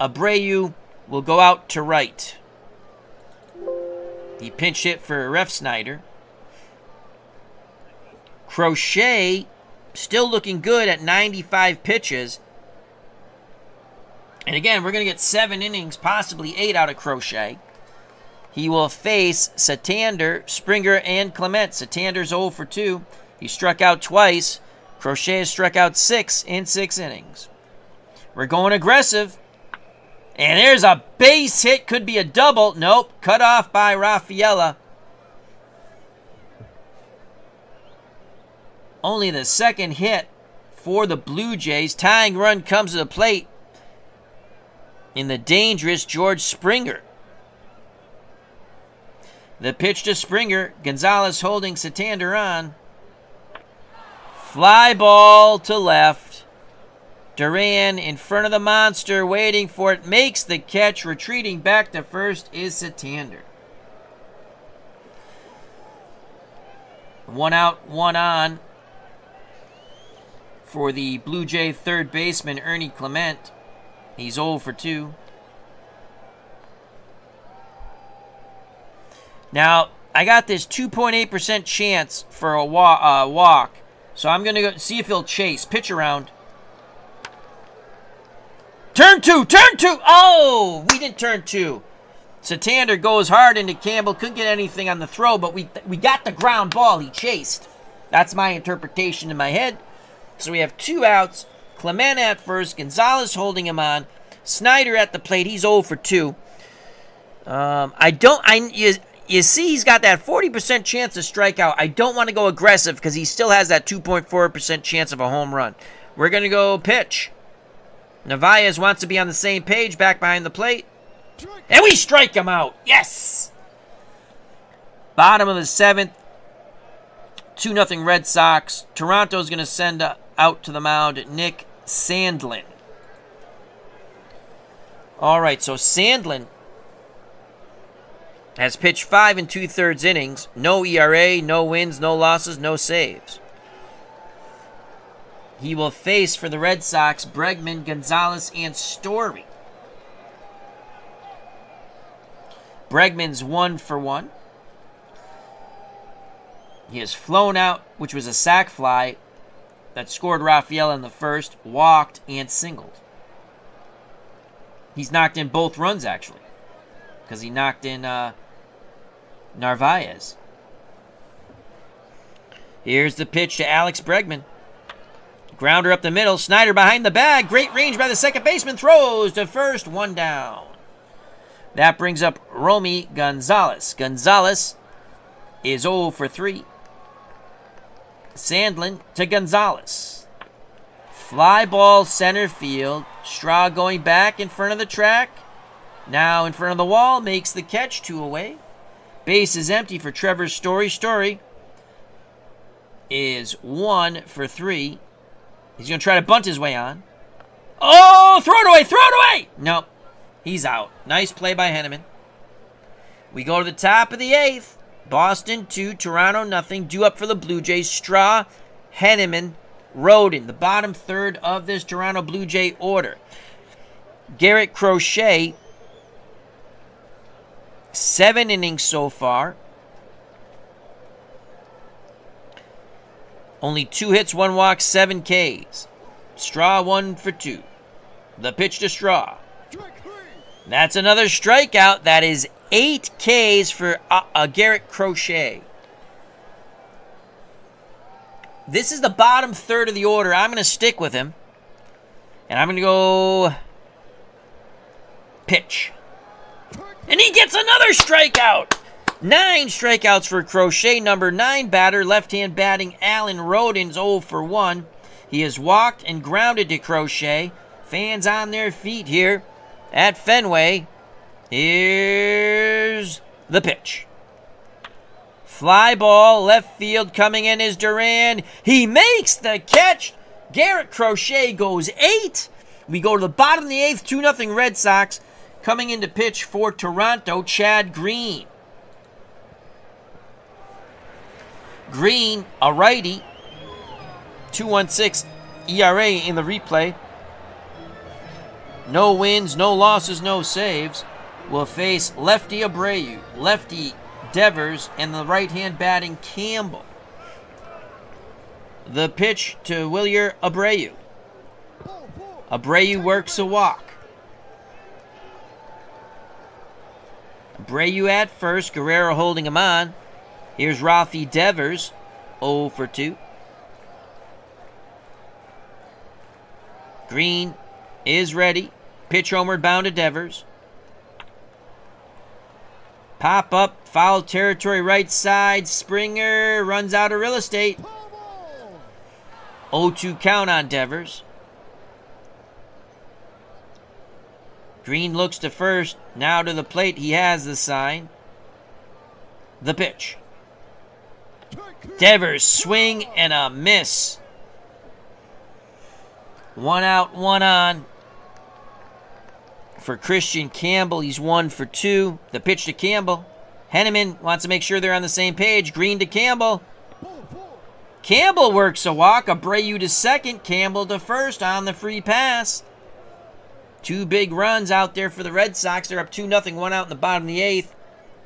Abreu will go out to right. He pinch hit for Ref Snyder. Crochet still looking good at 95 pitches. And again, we're going to get 7 innings, possibly 8 out of Crochet. He will face Santander, Springer, and Clement. Santander's 0 for 2. He struck out twice. Crochet has struck out 6 in 6 innings. We're going aggressive. And there's a base hit. Could be a double. Nope. Cut off by Rafaela. Only the second hit for the Blue Jays. Tying run comes to the plate in the dangerous George Springer. The pitch to Springer. Gonzalez holding Santander on. Fly ball to left. Duran in front of the monster, waiting for it. Makes the catch. Retreating back to first is Santander. 1 out, 1 on for the Blue Jay third baseman, Ernie Clement. He's 0 for 2. Now, I got this 2.8% chance for a walk. So I'm going to go see if he'll chase. Pitch around. Turn 2! Turn 2! Oh! We didn't turn 2. Santander goes hard into Campbell. Couldn't get anything on the throw, but we got the ground ball. He chased. That's my interpretation in my head. So we have 2 outs. Clement at first. Gonzalez holding him on. Snyder at the plate. He's 0 for 2. You see he's got that 40% chance to strike out. I don't want to go aggressive because he still has that 2.4% chance of a home run. We're going to go pitch. Narvaez wants to be on the same page, back behind the plate. And we strike him out. Yes! Bottom of the 7th. 2-0 Red Sox. Toronto's going to send out to the mound Nick Sandlin. All right, so Sandlin has pitched 5 2/3 innings. No ERA, no wins, no losses, no saves. He will face for the Red Sox Bregman, Gonzalez, and Story. Bregman's 1 for 1. He has flown out, which was a sac fly that scored Rafaela in the first, walked, and singled. He's knocked in both runs, actually, because he knocked in Narvaez. Here's the pitch to Alex Bregman. Grounder up the middle. Snyder behind the bag. Great range by the second baseman. Throws to first. 1 down. That brings up Romy Gonzalez. Gonzalez is 0 for 3. Sandlin to Gonzalez. Fly ball center field. Straw going back in front of the track. Now in front of the wall. Makes the catch. 2 away. Base is empty for Trevor Story. Story is 1 for 3. He's going to try to bunt his way on. Oh, throw it away, throw it away! Nope, he's out. Nice play by Henneman. We go to the top of the 8th. Boston 2, Toronto nothing. Due up for the Blue Jays. Straw, Henneman, Roden. The bottom third of this Toronto Blue Jay order. Garrett Crochet, 7 innings so far. Only 2 hits, 1 walk, 7 Ks. Straw 1 for 2. The pitch to Straw. That's another strikeout. That is 8 Ks for Garrett Crochet. This is the bottom third of the order. I'm going to stick with him. And I'm going to go pitch. And he gets another strikeout. 9 strikeouts for Crochet. Number 9 batter, left-hand batting, Alan Roden's 0 for 1. He has walked and grounded to Crochet. Fans on their feet here at Fenway. Here's the pitch. Fly ball, left field, coming in is Duran. He makes the catch. Garrett Crochet goes 8. We go to the bottom of the 8th, 2-0 Red Sox. Coming in to pitch for Toronto, Chad Green. Green, a righty, 2.16 ERA in the replay. No wins, no losses, no saves. Will face lefty Abreu, lefty Devers, and the right-hand batting Campbell. The pitch to Wilyer Abreu. Abreu works a walk. Abreu at first, Guerrero holding him on. Here's Rafi Devers, 0 for 2. Green is ready. Pitch homeward bound to Devers. Pop up, foul territory right side. Springer runs out of real estate. 0-2 count on Devers. Green looks to first. Now to the plate. He has the sign. The pitch. Devers, swing and a miss. 1 out, 1 on. For Christian Campbell, he's 1 for 2. The pitch to Campbell. Henneman wants to make sure they're on the same page. Green to Campbell. Campbell works a walk. Abreu to second. Campbell to first on the free pass. 2 big runs out there for the Red Sox. They're up 2-0, 1 out in the bottom of the 8th.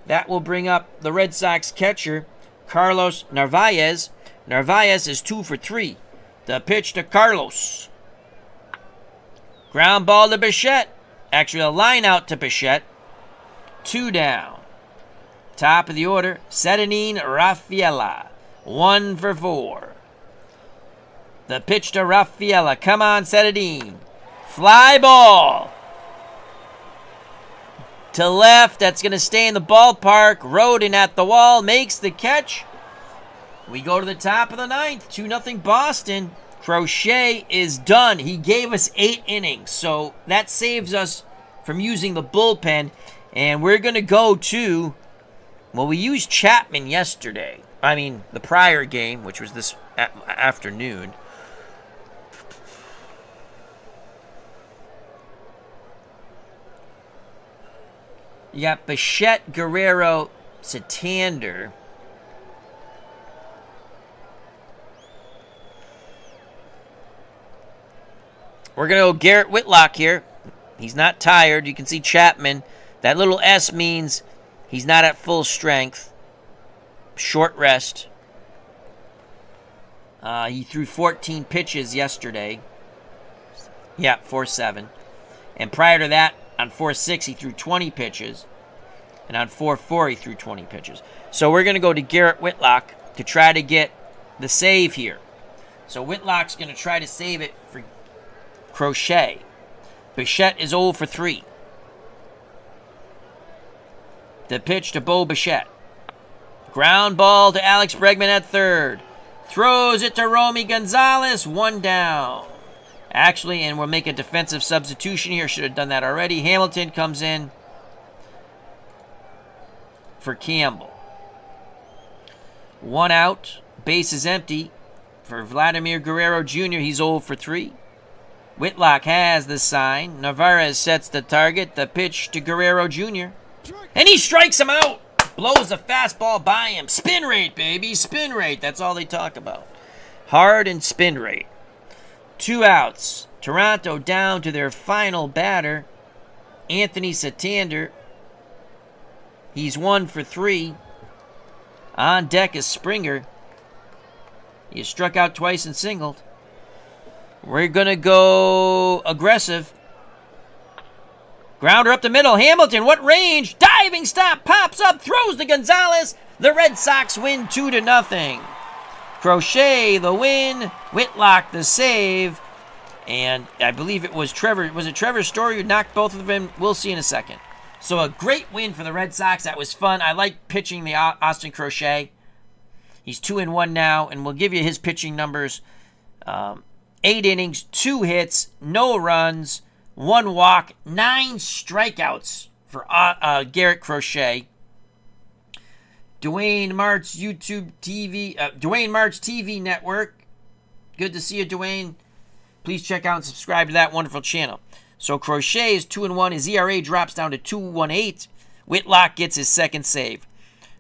That will bring up the Red Sox catcher, Carlos Narvaez. Narvaez is 2 for 3. The pitch to Carlos. Ground ball to Bichette. Actually, a line out to Bichette. 2 down. Top of the order, Ceddanine Rafaela. 1 for 4. The pitch to Rafaela. Come on, Ceddanine. Fly ball. To left, that's going to stay in the ballpark. Roden at the wall, makes the catch. We go to the top of the 9th, 2-0 Boston. Crochet is done. He gave us 8 innings, so that saves us from using the bullpen. And we're going to go to, well, we used Chapman yesterday. I mean, the prior game, which was this afternoon. You got Bichette, Guerrero, Santander. We're going to go Garrett Whitlock here. He's not tired. You can see Chapman. That little S means he's not at full strength. Short rest. He threw 14 pitches yesterday. Yeah, 4-7. And prior to that, on 4-6, he threw 20 pitches. And on 4-4, he threw 20 pitches. So we're going to go to Garrett Whitlock to try to get the save here. So Whitlock's going to try to save it for Crochet. Bichette is 0 for 3. The pitch to Bo Bichette. Ground ball to Alex Bregman at third. Throws it to Romy Gonzalez. 1 down. Actually, and we'll make a defensive substitution here. Should have done that already. Hamilton comes in for Campbell. 1 out. Base is empty for Vladimir Guerrero Jr. He's 0 for 3. Whitlock has the sign. Narvaez sets the target. The pitch to Guerrero Jr. And he strikes him out. Blows a fastball by him. Spin rate, baby. Spin rate. That's all they talk about. Hard and spin rate. 2 outs. Toronto down to their final batter, Anthony Santander. He's 1 for 3. On deck is Springer. He has struck out twice and singled. We're going to go aggressive. Grounder up the middle. Hamilton, what range? Diving stop, pops up, throws to Gonzalez. The Red Sox win 2-0. Crochet the win. Whitlock the save. And I believe it was Trevor. Was it Trevor Story who knocked both of them? We'll see in a second. So a great win for the Red Sox. That was fun. I like pitching the Austin Crochet. He's 2-1 now, and we'll give you his pitching numbers. 8 innings, 2 hits, no runs, 1 walk, 9 strikeouts for Garrett Crochet. Dwayne Mart's YouTube TV, Dwayne Mart's TV network. Good to see you, Dwayne. Please check out and subscribe to that wonderful channel. So Crochet is 2-1. His ERA drops down to 2.18. Whitlock gets his second save.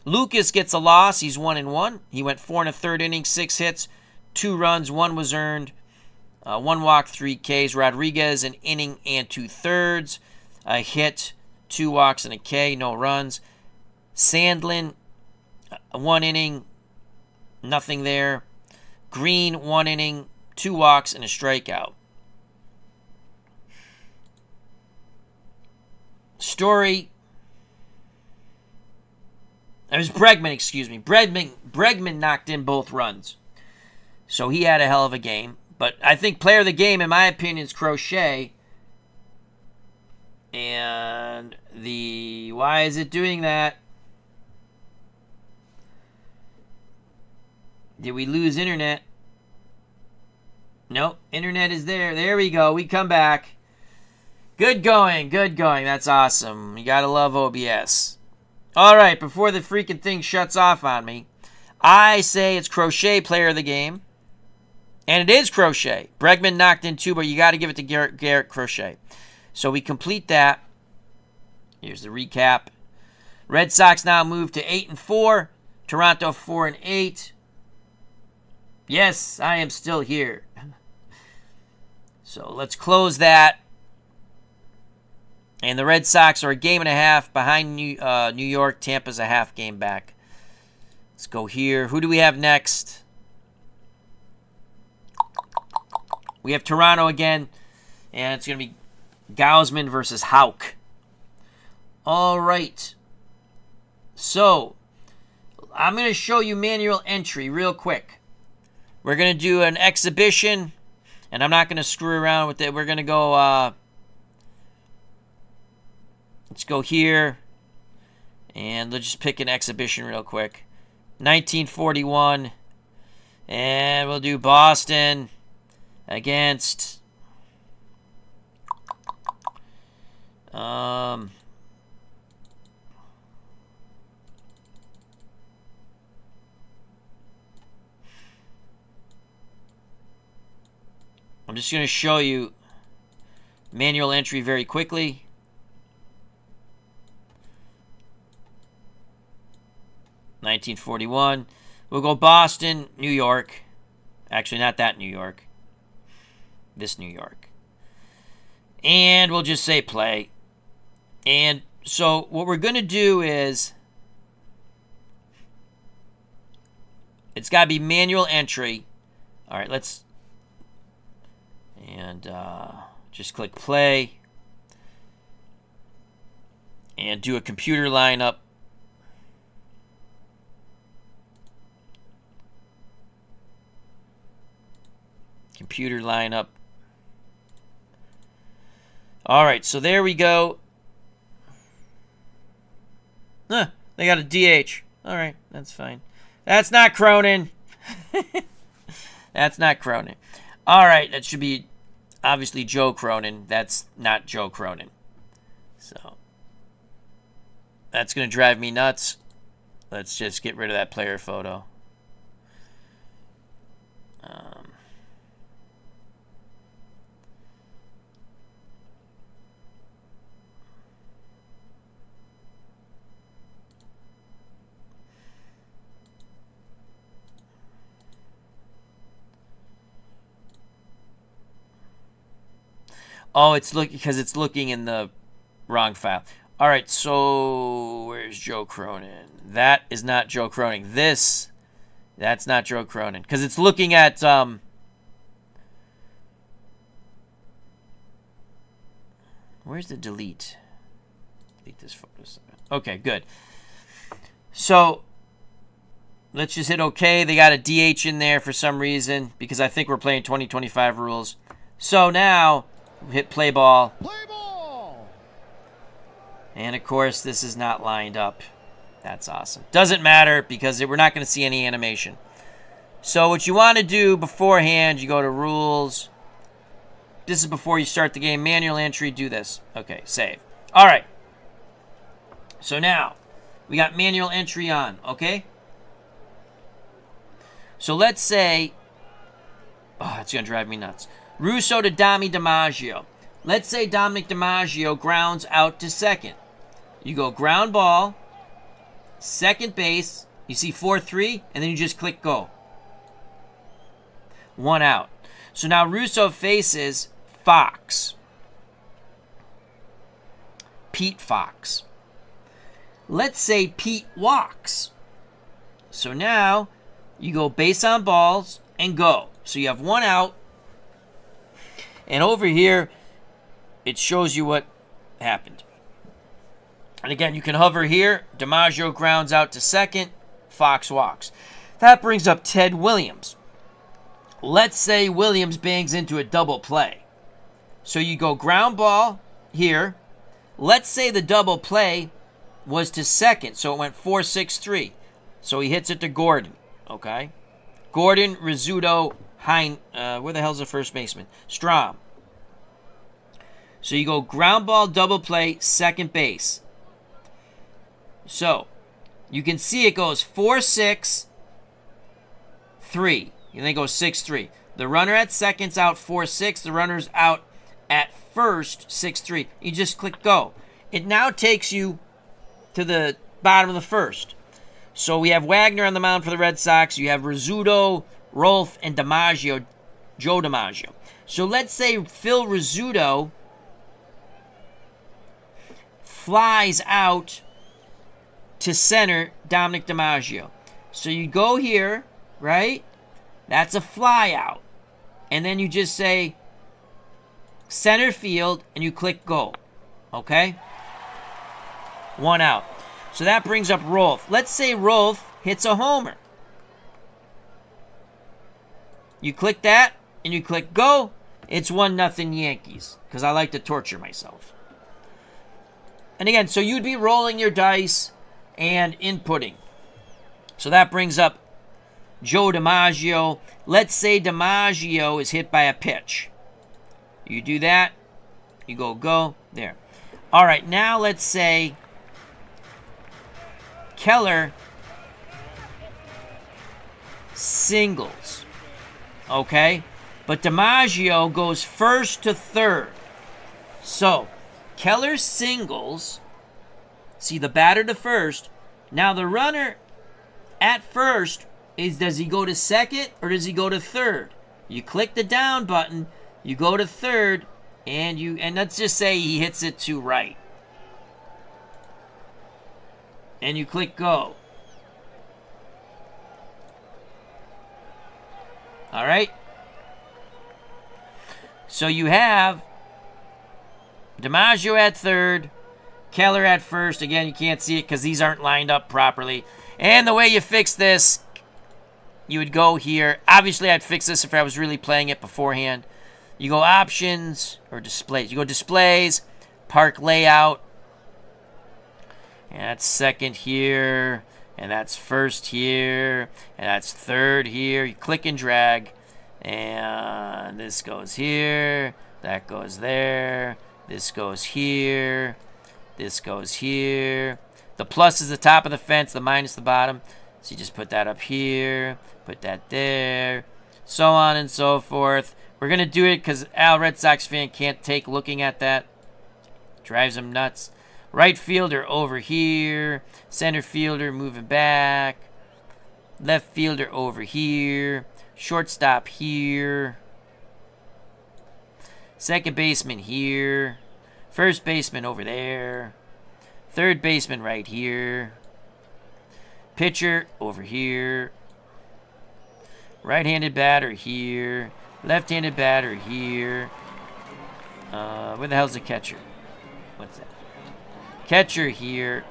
Lucas gets a loss. He's 1-1. He went 4 1/3 innings, 6 hits, 2 runs, 1 was earned, 1 walk, 3 Ks. Rodriguez, an inning and 2/3, a hit, 2 walks and a K, no runs. Sandlin, 1 inning, nothing there. Green, 1 inning, 2 walks and a strikeout. Story. It was Bregman, excuse me. Bregman knocked in both runs. So he had a hell of a game. But I think player of the game, in my opinion, is Crochet. And why is it doing that? Did we lose internet? Nope, internet is there. There we go. We come back. Good going, good going. That's awesome. You gotta love OBS. All right, before the freaking thing shuts off on me, I say it's Crochet player of the game. And it is Crochet. Bregman knocked in 2, but you got to give it to Garrett Crochet. So we complete that. Here's the recap. Red Sox now move to 8-4. Toronto 4-8. Yes, I am still here. So let's close that. And the Red Sox are a game and a half behind New York. Tampa's a half game back. Let's go here. Who do we have next? We have Toronto again. And it's going to be Gausman versus Houck. All right. So, I'm going to show you manual entry real quick. We're going to do an exhibition. And I'm not going to screw around with it. We're going to go... let's go here. And let's just pick an exhibition real quick. 1941. And we'll do Boston against... I'm just going to show you manual entry very quickly. $1941. We'll go Boston, New York. Actually, not that New York. This New York. And we'll just say play. And so what we're going to do is it's got to be manual entry. All right, let's... And just click play. And do a computer lineup. Computer lineup. All right, so there we go. Huh, they got a DH. All right, that's fine. That's not Cronin. That's not Cronin. All right, that should be obviously Joe Cronin. That's not Joe Cronin. So that's going to drive me nuts. Let's just get rid of that player photo. Oh, it's because it's looking in the wrong file. All right, so where's Joe Cronin? That is not Joe Cronin. That's not Joe Cronin because it's looking at where's the delete? Delete this photo. Okay, good. So let's just hit OK. They got a DH in there for some reason because I think we're playing 2025 rules. So now hit play ball. Play ball. And of course, this is not lined up. That's awesome. Doesn't matter because we're not going to see any animation. So what you want to do beforehand, you go to rules. This is before you start the game. Manual entry, do this. Okay, save. All right. So now we got manual entry on, okay? So let's say, oh, it's going to drive me nuts. Russo to Dami DiMaggio. Let's say Dominic DiMaggio grounds out to second. You go ground ball, second base, you see 4-3, and then you just click go. 1 out. So now Russo faces Fox. Pete Fox. Let's say Pete walks. So now you go base on balls and go. So you have 1 out. And over here, it shows you what happened. And again, you can hover here. DiMaggio grounds out to second. Fox walks. That brings up Ted Williams. Let's say Williams bangs into a double play. So you go ground ball here. Let's say the double play was to second. So it went 4-6-3. So he hits it to Gordon. Okay? Gordon, Rizzuto, where the hell's the first baseman? Strom. So you go ground ball, double play, second base. So you can see it goes 4-6-3. And then it goes 6-3. The runner at second's out 4-6. The runner's out at first 6-3. You just click go. It now takes you to the bottom of the first. So we have Wagner on the mound for the Red Sox. You have Rizzuto, Rolf, and DiMaggio, Joe DiMaggio. So let's say Phil Rizzuto flies out to center Dominic DiMaggio. So you go here, right? That's a fly out. And then you just say center field and you click go. Okay? 1 out. So that brings up Rolf. Let's say Rolf hits a homer. You click that and you click go. It's 1-0 Yankees because I like to torture myself. And again, so you'd be rolling your dice and inputting. So that brings up Joe DiMaggio. Let's say DiMaggio is hit by a pitch. You do that. You go. There. All right, now let's say Keller singles. Okay? But DiMaggio goes first to third. So, Keller singles. See, the batter to first. Now, the runner at first does he go to second or does he go to third? You click the down button, you go to third, and let's just say he hits it to right. And you click go. All right? So you have DiMaggio at third, Keller at first. Again, you can't see it because these aren't lined up properly. And the way you fix this, you would go here. Obviously, I'd fix this if I was really playing it beforehand. You go options or displays. You go displays, park layout. And that's second here. And that's first here. And that's third here. You click and drag. And this goes here. That goes there. This goes here. This goes here. The plus is the top of the fence. The minus the bottom. So you just put that up here. Put that there. So on and so forth. We're going to do it because Al, Red Sox fan, can't take looking at that. Drives him nuts. Right fielder over here. Center fielder moving back. Left fielder over here. Shortstop here. Second baseman here. First baseman over there. Third baseman right here. Pitcher over here. Right-handed batter here. Left-handed batter here. Where the hell's the catcher? What's that? Catcher here.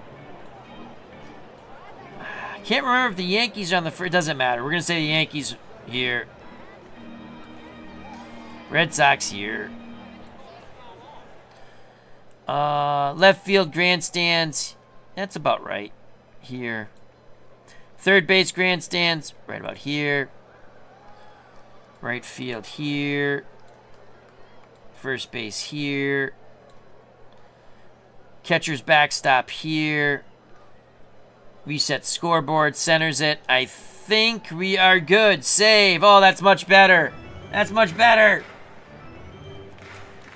I can't remember if the Yankees are on the first. It doesn't matter. We're going to say the Yankees here. Red Sox here. Left field grandstands. That's about right here. Third base grandstands. Right about here. Right field here. First base here. Catcher's backstop here. Reset scoreboard. Centers it. I think we are good. Save. Oh, that's much better. That's much better.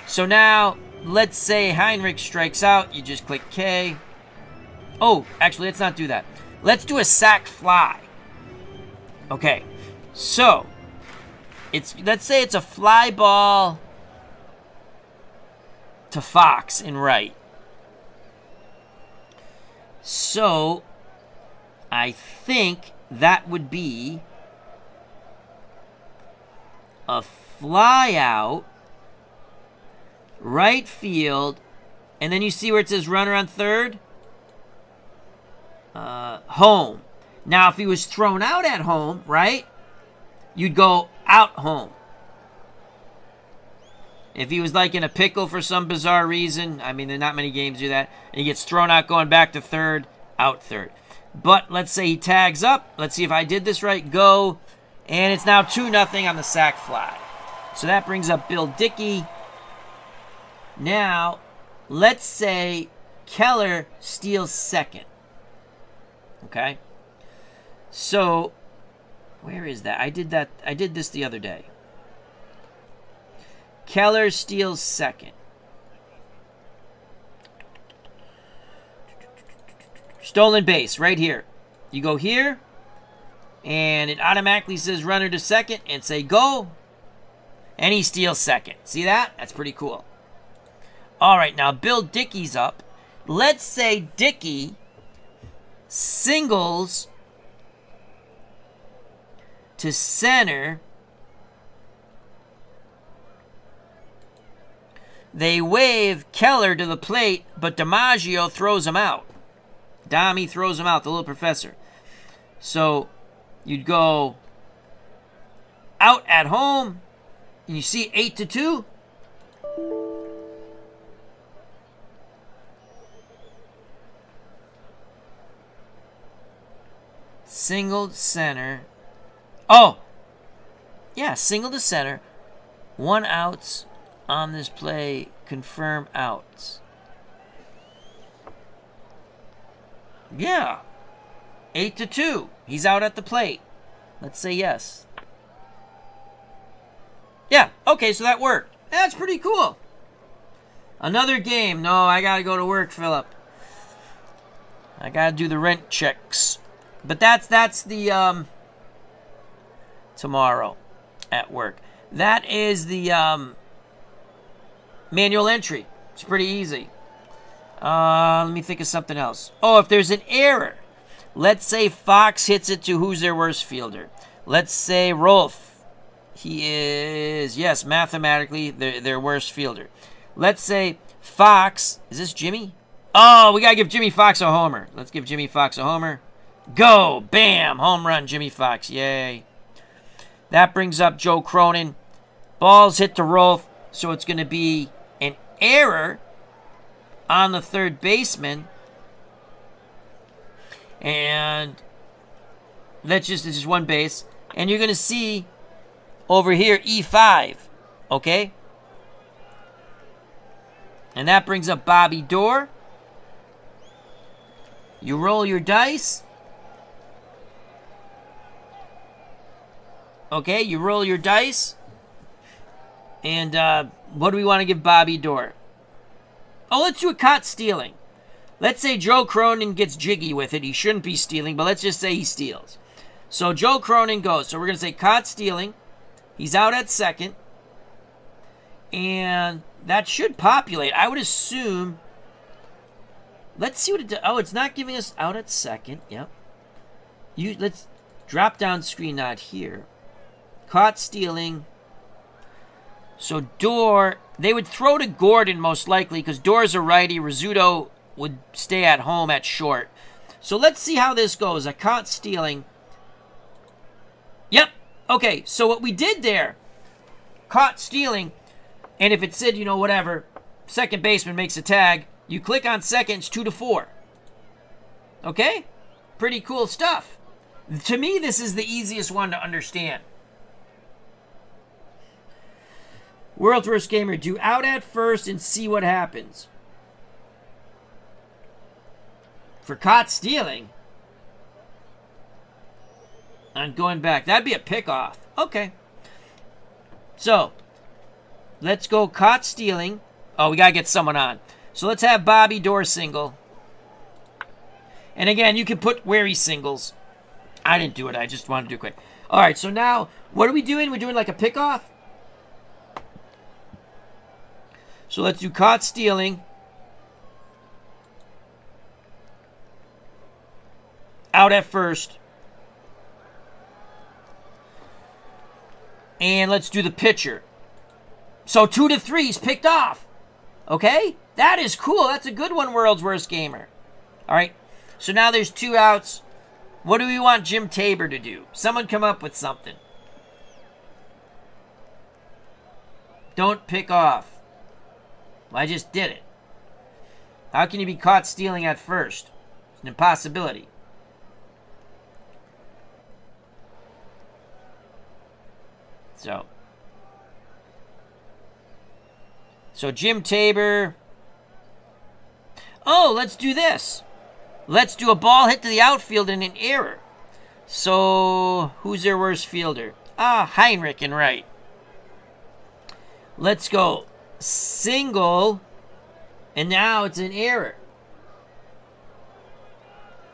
So now, let's say Heinrich strikes out. You just click K. Oh, actually, let's not do that. Let's do a sac fly. Okay. So, let's say it's a fly ball to Fox in right. So, I think that would be a fly out, right field, and then you see where it says runner on third? Home. Now, if he was thrown out at home, right, you'd go out home. If he was like in a pickle for some bizarre reason, I mean, there are not many games do that, and he gets thrown out going back to third, out third. But let's say he tags up. Let's see if I did this right. Go. And it's now 2-0 on the sac fly. So that brings up Bill Dickey. Now, let's say Keller steals second. Okay? So, where is that? I did this the other day. Keller steals second. Stolen base, right here. You go here, and it automatically says runner to second, and say go, and he steals second. See that? That's pretty cool. All right, now Bill Dickey's up. Let's say Dickey singles to center. They wave Keller to the plate, but DiMaggio throws him out. Dami throws him out, the little professor. So you'd go out at home, and you see 8-2. Single to center. Oh, yeah, single to center. 1 outs on this play. Confirm outs. Yeah. 8-2. He's out at the plate. Let's say yes. Yeah, okay, so that worked. That's pretty cool. Another game. No, I gotta go to work, Philip. I gotta do the rent checks. But that's the tomorrow at work. That is the manual entry. It's pretty easy. Let me think of something else. Oh, if there's an error. Let's say Fox hits it to who's their worst fielder. Let's say Rolf. He is, yes, mathematically, their worst fielder. Let's say Fox. Is this Jimmy? Oh, we got to give Jimmy Fox a homer. Let's give Jimmy Fox a homer. Go! Bam! Home run, Jimmy Fox. Yay. That brings up Joe Cronin. Ball's hit to Rolf, so it's going to be an error on the third baseman. And this is one base. And you're going to see over here E5. Okay? And that brings up Bobby Doerr. You roll your dice. Okay, you roll your dice. And what do we want to give Bobby Doerr? Oh, let's do a caught stealing. Let's say Joe Cronin gets jiggy with it. He shouldn't be stealing, but let's just say he steals. So Joe Cronin goes. So we're going to say caught stealing. He's out at second. And that should populate. I would assume. Let's see what it does. Oh, it's not giving us out at second. Yep. Let's drop down screen not here. Caught stealing. So Doerr, they would throw to Gordon most likely because Doerr's a righty. Rizzuto would stay at home at short. So let's see how this goes. A caught stealing. Yep. Okay, so what we did there, caught stealing, and if it said, whatever, second baseman makes a tag, you click on second, it's 2-4. Okay? Pretty cool stuff. To me, this is the easiest one to understand. World's Worst Gamer, do out at first and see what happens. For caught stealing, I'm going back. That'd be a pickoff. Okay. So, let's go caught stealing. Oh, we got to get someone on. So let's have Bobby Doerr single. And again, you can put where he singles. I didn't do it. I just wanted to do it quick. All right, so now, what are we doing? We're doing like a pickoff? So let's do caught stealing. Out at first. And let's do the pitcher. So 2-3, he's picked off. Okay? That is cool. That's a good one, World's Worst Gamer. All right. So now there's 2 outs. What do we want Jim Tabor to do? Someone come up with something. Don't pick off. Well, I just did it. How can you be caught stealing at first? It's an impossibility. So Jim Tabor. Oh, let's do this. Let's do a ball hit to the outfield and an error. So, who's their worst fielder? Heinrich in right. Let's go single, and now it's an error.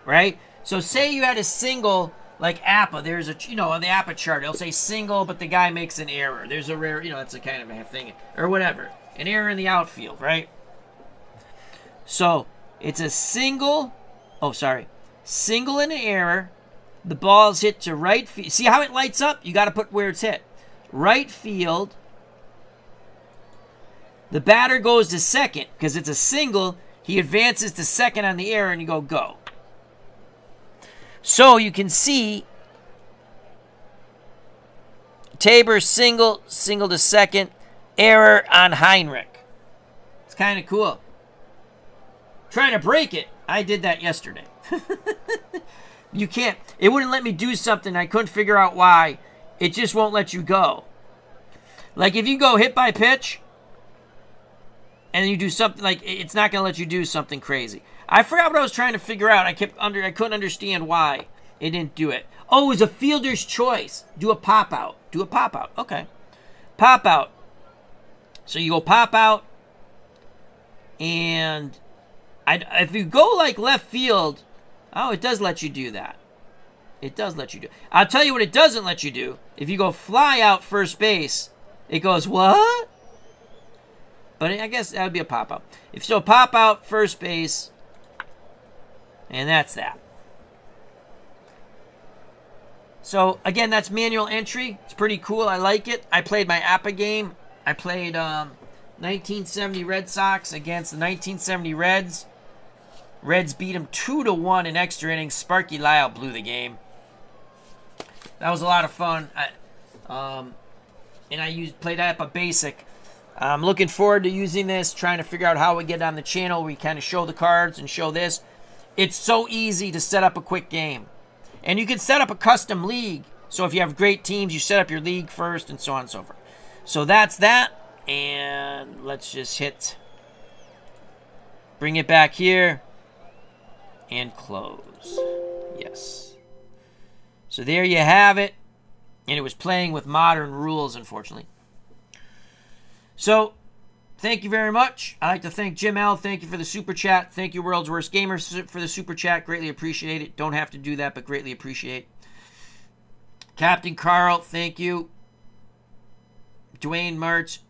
Right? So say you had a single like APA. There's a, on the APA chart, it'll say single, but the guy makes an error. There's a rare, that's a kind of a thing. Or whatever. An error in the outfield, right? So, it's a single. Single and an error. The ball's hit to right field. See how it lights up? You got to put where it's hit. Right field. The batter goes to second because it's a single. He advances to second on the error and you go. So you can see Tabor single to second, error on Heinrich. It's kind of cool. Trying to break it. I did that yesterday. You can't. It wouldn't let me do something. I couldn't figure out why. It just won't let you go. Like if you go hit by pitch and you do something like, it's not going to let you do something crazy. I forgot what I was trying to figure out. I couldn't understand why it didn't do it. Oh, it was a fielder's choice. Do a pop out. Okay. Pop out. So you go pop out, and if you go like left field, it does let you do that. It does let you do. I'll tell you what it doesn't let you do. If you go fly out first base, it goes what? But I guess that would be a pop out. If so, pop out first base, and that's that. So, again, that's manual entry. It's pretty cool. I like it. I played my APA game. I played 1970 Red Sox against the 1970 Reds. Reds beat them 2-1 in extra innings. Sparky Lyle blew the game. That was a lot of fun. And I played APA Basic. I'm looking forward to using this, trying to figure out how we get on the channel. We kind of show the cards and show this. It's so easy to set up a quick game. And you can set up a custom league. So if you have great teams, you set up your league first and so on and so forth. So that's that. And let's just bring it back here and close. Yes. So there you have it. And it was playing with modern rules, unfortunately. So, thank you very much. I'd like to thank Jim L. Thank you for the super chat. Thank you, World's Worst Gamers, for the super chat. Greatly appreciate it. Don't have to do that, but greatly appreciate. Captain Carl, thank you. Dwayne March,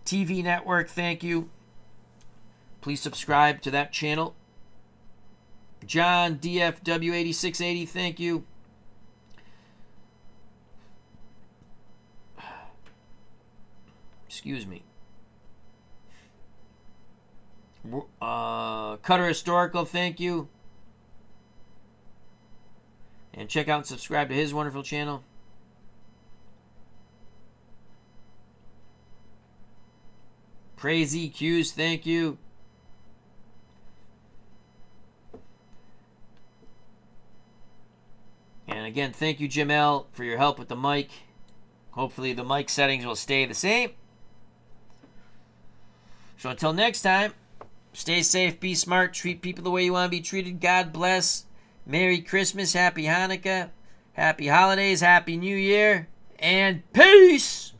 TV Network, thank you. Please subscribe to that channel. John DFW8680, thank you. Excuse me. Cutter Historical, thank you. And check out and subscribe to his wonderful channel. Praise EQs, thank you. And again, thank you, Jim L, for your help with the mic. Hopefully the mic settings will stay the same. So until next time, stay safe, be smart, treat people the way you want to be treated. God bless. Merry Christmas, Happy Hanukkah, Happy Holidays, Happy New Year, and peace!